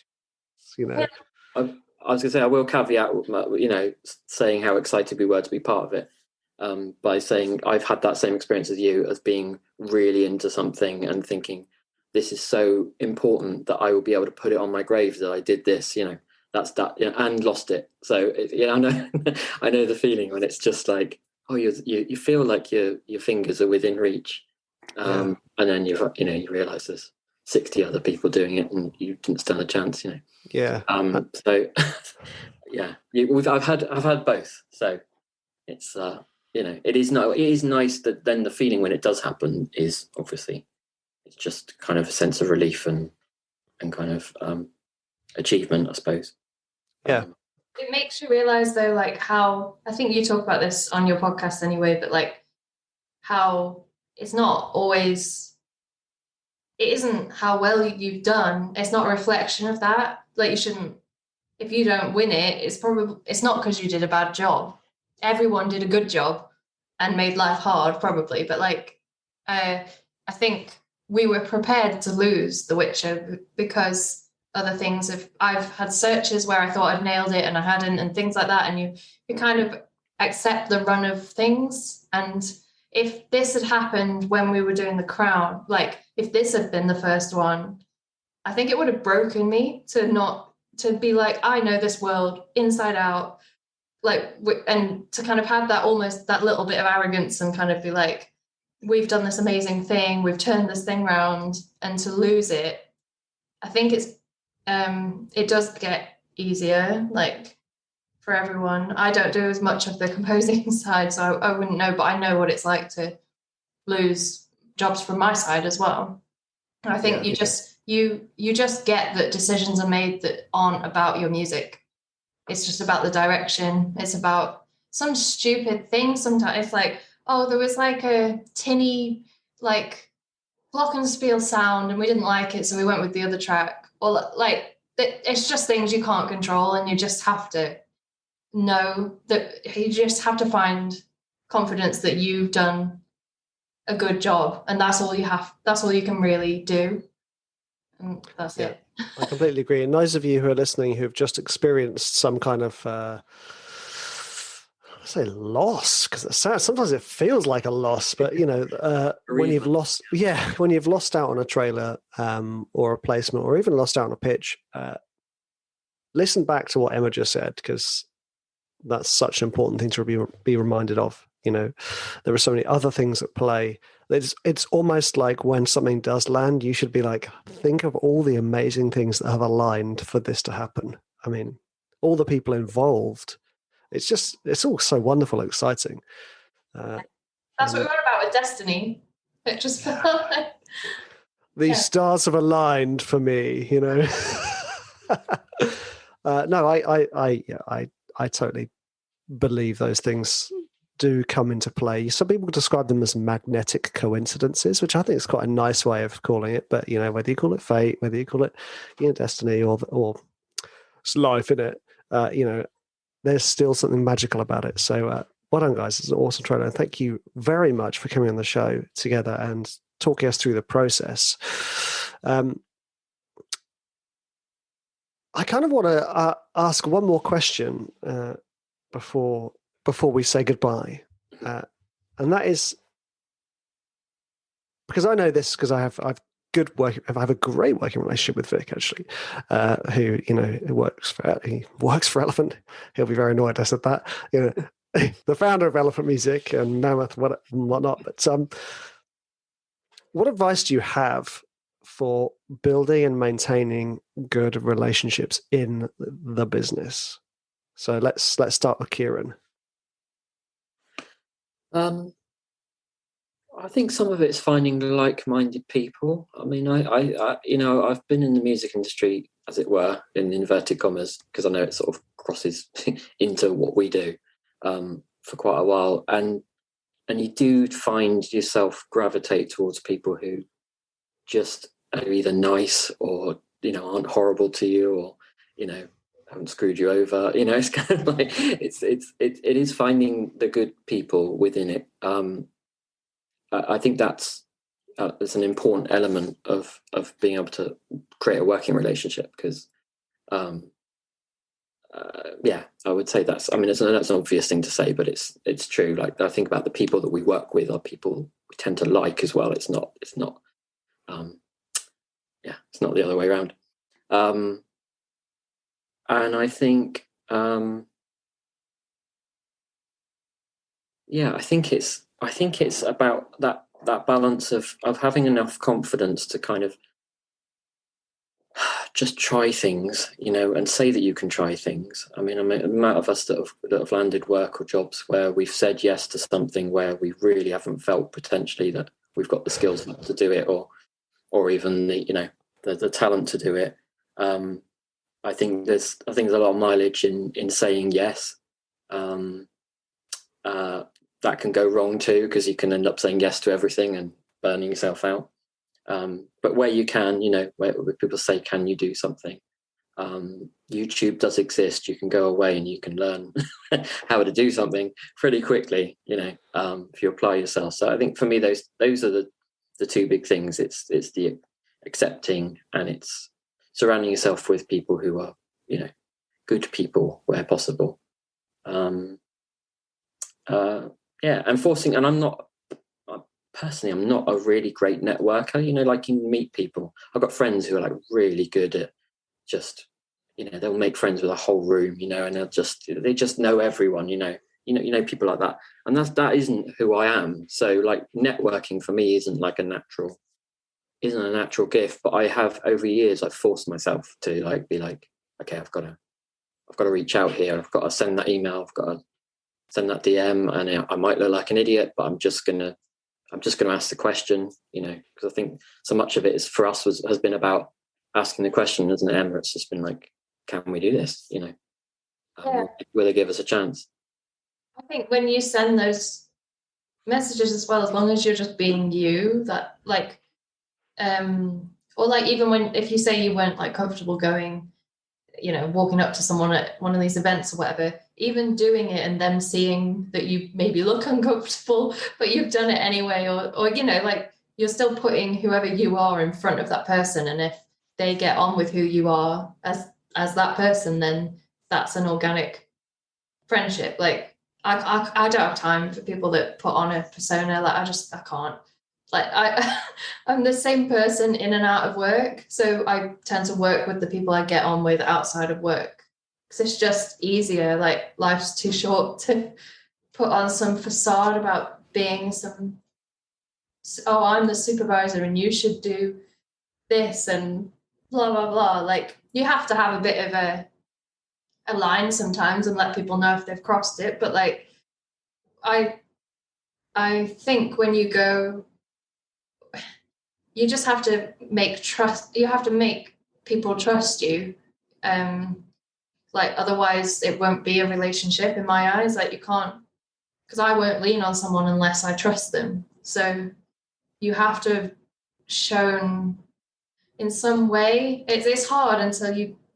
do this, I was going to say, I will caveat, saying how excited we were to be part of it, by saying I've had that same experience as you, as being really into something and thinking, this is so important that I will be able to put it on my grave that I did this, that's that, and lost it. So I know, I know the feeling when it's just like, oh, you feel like your fingers are within reach, and then you realize there's 60 other people doing it and you didn't stand a chance, Yeah. So yeah, I've had both. So it's it is nice that then the feeling when it does happen is obviously, it's just kind of a sense of relief and kind of achievement, I suppose. Yeah. It makes you realize though, like how, I think you talk about this on your podcast anyway, but like how it's not always, it isn't how well you've done. It's not a reflection of that. Like you shouldn't, if you don't win it, it's not because you did a bad job. Everyone did a good job and made life hard probably. But like, I think we were prepared to lose The Witcher because other things, I've had searches where I thought I'd nailed it and I hadn't and things like that. And you kind of accept the run of things. And if this had happened when we were doing The Crown, like if this had been the first one, I think it would have broken me to be like, I know this world inside out, like, and to kind of have that almost that little bit of arrogance and kind of be like, we've done this amazing thing, we've turned this thing around, and to lose it, I think it does get easier, like for everyone. I don't do as much of the composing side, so I wouldn't know, but I know what it's like to lose jobs from my side as well. And I think you just get that decisions are made that aren't about your music. It's just about the direction. It's about some stupid thing sometimes. It's like, oh, there was like a tinny, like glockenspiel sound and we didn't like it, so we went with the other track. Well, like it's just things you can't control, and you just have to know that you just have to find confidence that you've done a good job, and that's all you can really do. And that's it. I completely agree. And those of you who are listening who've just experienced some kind of say loss, because sometimes it feels like a loss, but when you've lost out on a trailer or a placement, or even lost out on a pitch, listen back to what Emma just said, because that's such an important thing to be reminded of. There are so many other things at play. It's almost like when something does land, you should be like, think of all the amazing things that have aligned for this to happen. I mean, all the people involved. It's all so wonderful and exciting. That's what we were about with Destiny. It just felt like these stars have aligned for me, No, I totally believe those things do come into play. Some people describe them as magnetic coincidences, which I think is quite a nice way of calling it. But whether you call it fate, whether you call it destiny, or it's life in it, there's still something magical about it. So well done, guys. It's an awesome trailer. And thank you very much for coming on the show together and talking us through the process. I kind of want to ask one more question before we say goodbye. And that is, because I know this, because I've I have a great working relationship with Vic, actually, who, he works for Elephant. He'll be very annoyed I said that. The founder of Elephant Music and Mammoth, whatnot. But what advice do you have for building and maintaining good relationships in the business? So let's start with Kiaran. I think some of it's finding like-minded people. I mean, I've been in the music industry, as it were, in inverted commas, because I know it sort of crosses into what we do for quite a while, and you do find yourself gravitate towards people who just are either nice or aren't horrible to you, or haven't screwed you over. It's kind of like it is finding the good people within it. I think that's an important element of being able to create a working relationship, because I would say that's an obvious thing to say, but it's true. Like, I think about the people that we work with are people we tend to like as well. It's not it's not the other way around. And I think I think it's about that balance of having enough confidence to kind of just try things, and say that you can try things. I mean, the amount of us that have landed work or jobs where we've said yes to something where we really haven't felt potentially that we've got the skills to do it, or even the talent to do it. I think there's a lot of mileage in saying yes. That can go wrong too, because you can end up saying yes to everything and burning yourself out. But where you can, where people say, can you do something? YouTube does exist. You can go away and you can learn how to do something pretty quickly, if you apply yourself. So I think for me, those are the two big things. It's the accepting, and it's surrounding yourself with people who are, good people where possible. And forcing, and I'm not a really great networker, like you meet people. I've got friends who are like really good at just, they'll make friends with a whole room, and they just know everyone, people like that. And that isn't who I am. So like networking for me isn't a natural gift, but I have over years, I've forced myself to be like, okay, I've got to reach out here. I've got to send that email. I've got to send that DM, and I might look like an idiot, but I'm just gonna ask the question, because I think so much of it is for us has been about asking the question, isn't it, Emma? It's just been like, can we do this? Will they give us a chance? I think when you send those messages as well, as long as you're just being you, that or even if you say you weren't comfortable going, walking up to someone at one of these events or whatever, even doing it and them seeing that you maybe look uncomfortable, but you've done it anyway, or you're still putting whoever you are in front of that person. And if they get on with who you are as that person, then that's an organic friendship. I don't have time for people that put on a persona. I can't. I'm the same person in and out of work, so I tend to work with the people I get on with outside of work, because it's just easier. Life's too short to put on some facade about being I'm the supervisor and you should do this and blah blah blah. You have to have a bit of a line sometimes and let people know if they've crossed it. But I think when you go, you just have to make people trust you. Otherwise it won't be a relationship in my eyes. You can't, because I won't lean on someone unless I trust them. So you have to have shown in some way. It's hard until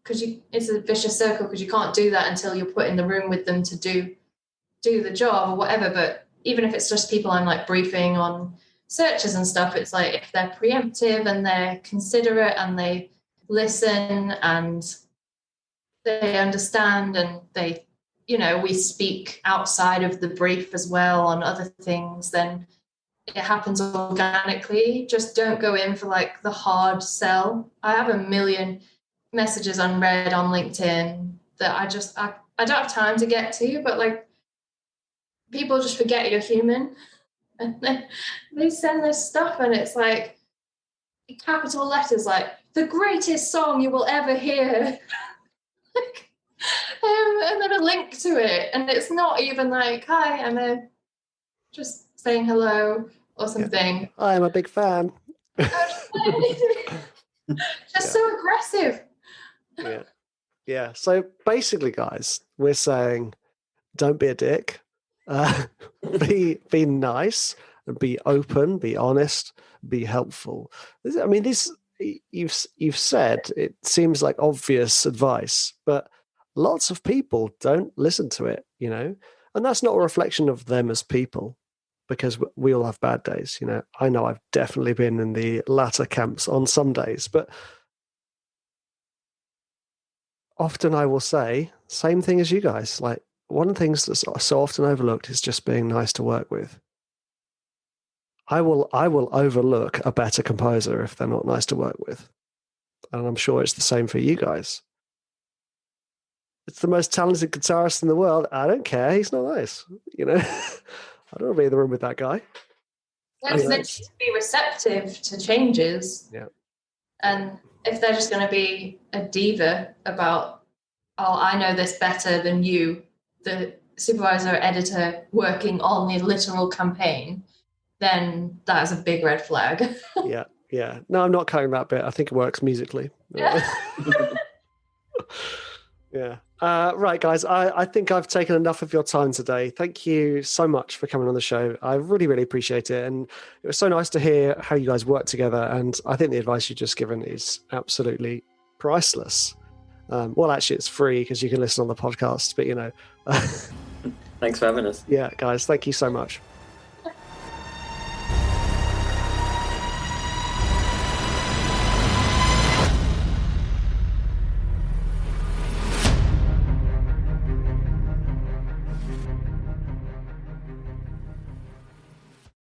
it's a vicious circle, because you can't do that until you're put in the room with them to do the job or whatever. But even if it's just people I'm briefing on searches and stuff, it's if they're preemptive and they're considerate and they listen and they understand, and they, we speak outside of the brief as well on other things, then it happens organically. Just don't go in for like the hard sell. I have a million messages unread on LinkedIn that I don't have time to get to, but like people just forget you're human. And then they send this stuff and it's like capital letters, like the greatest song you will ever hear. Like, and then a link to it. And it's not even like, hi, Emma, just saying hello or something. Yeah. I'm a big fan. Just so aggressive. Yeah. So basically, guys, we're saying don't be a dick. Be nice, be open, be honest, be helpful. I mean, this you've said it seems like obvious advice, but lots of people don't listen to it, and that's not a reflection of them as people, because we all have bad days. I know I've definitely been in the latter camps on some days, but often I will say same thing as you guys, like. One of the things that's so often overlooked is just being nice to work with. I will overlook a better composer if they're not nice to work with. And I'm sure it's the same for you guys. It's the most talented guitarist in the world. I don't care. He's not nice. I don't want to be in the room with that guy. They need to be receptive to changes. Yeah. And if they're just going to be a diva about, oh, I know this better than you, the supervisor or editor working on the literal campaign, then that is a big red flag. Yeah. No, I'm not cutting that bit. I think it works musically. Yeah. Right, guys, I think I've taken enough of your time today. Thank you so much for coming on the show. I really, really appreciate it. And it was so nice to hear how you guys work together. And I think the advice you've just given is absolutely priceless. Well, actually, it's free because you can listen on the podcast, but Thanks for having us. Yeah, guys, thank you so much.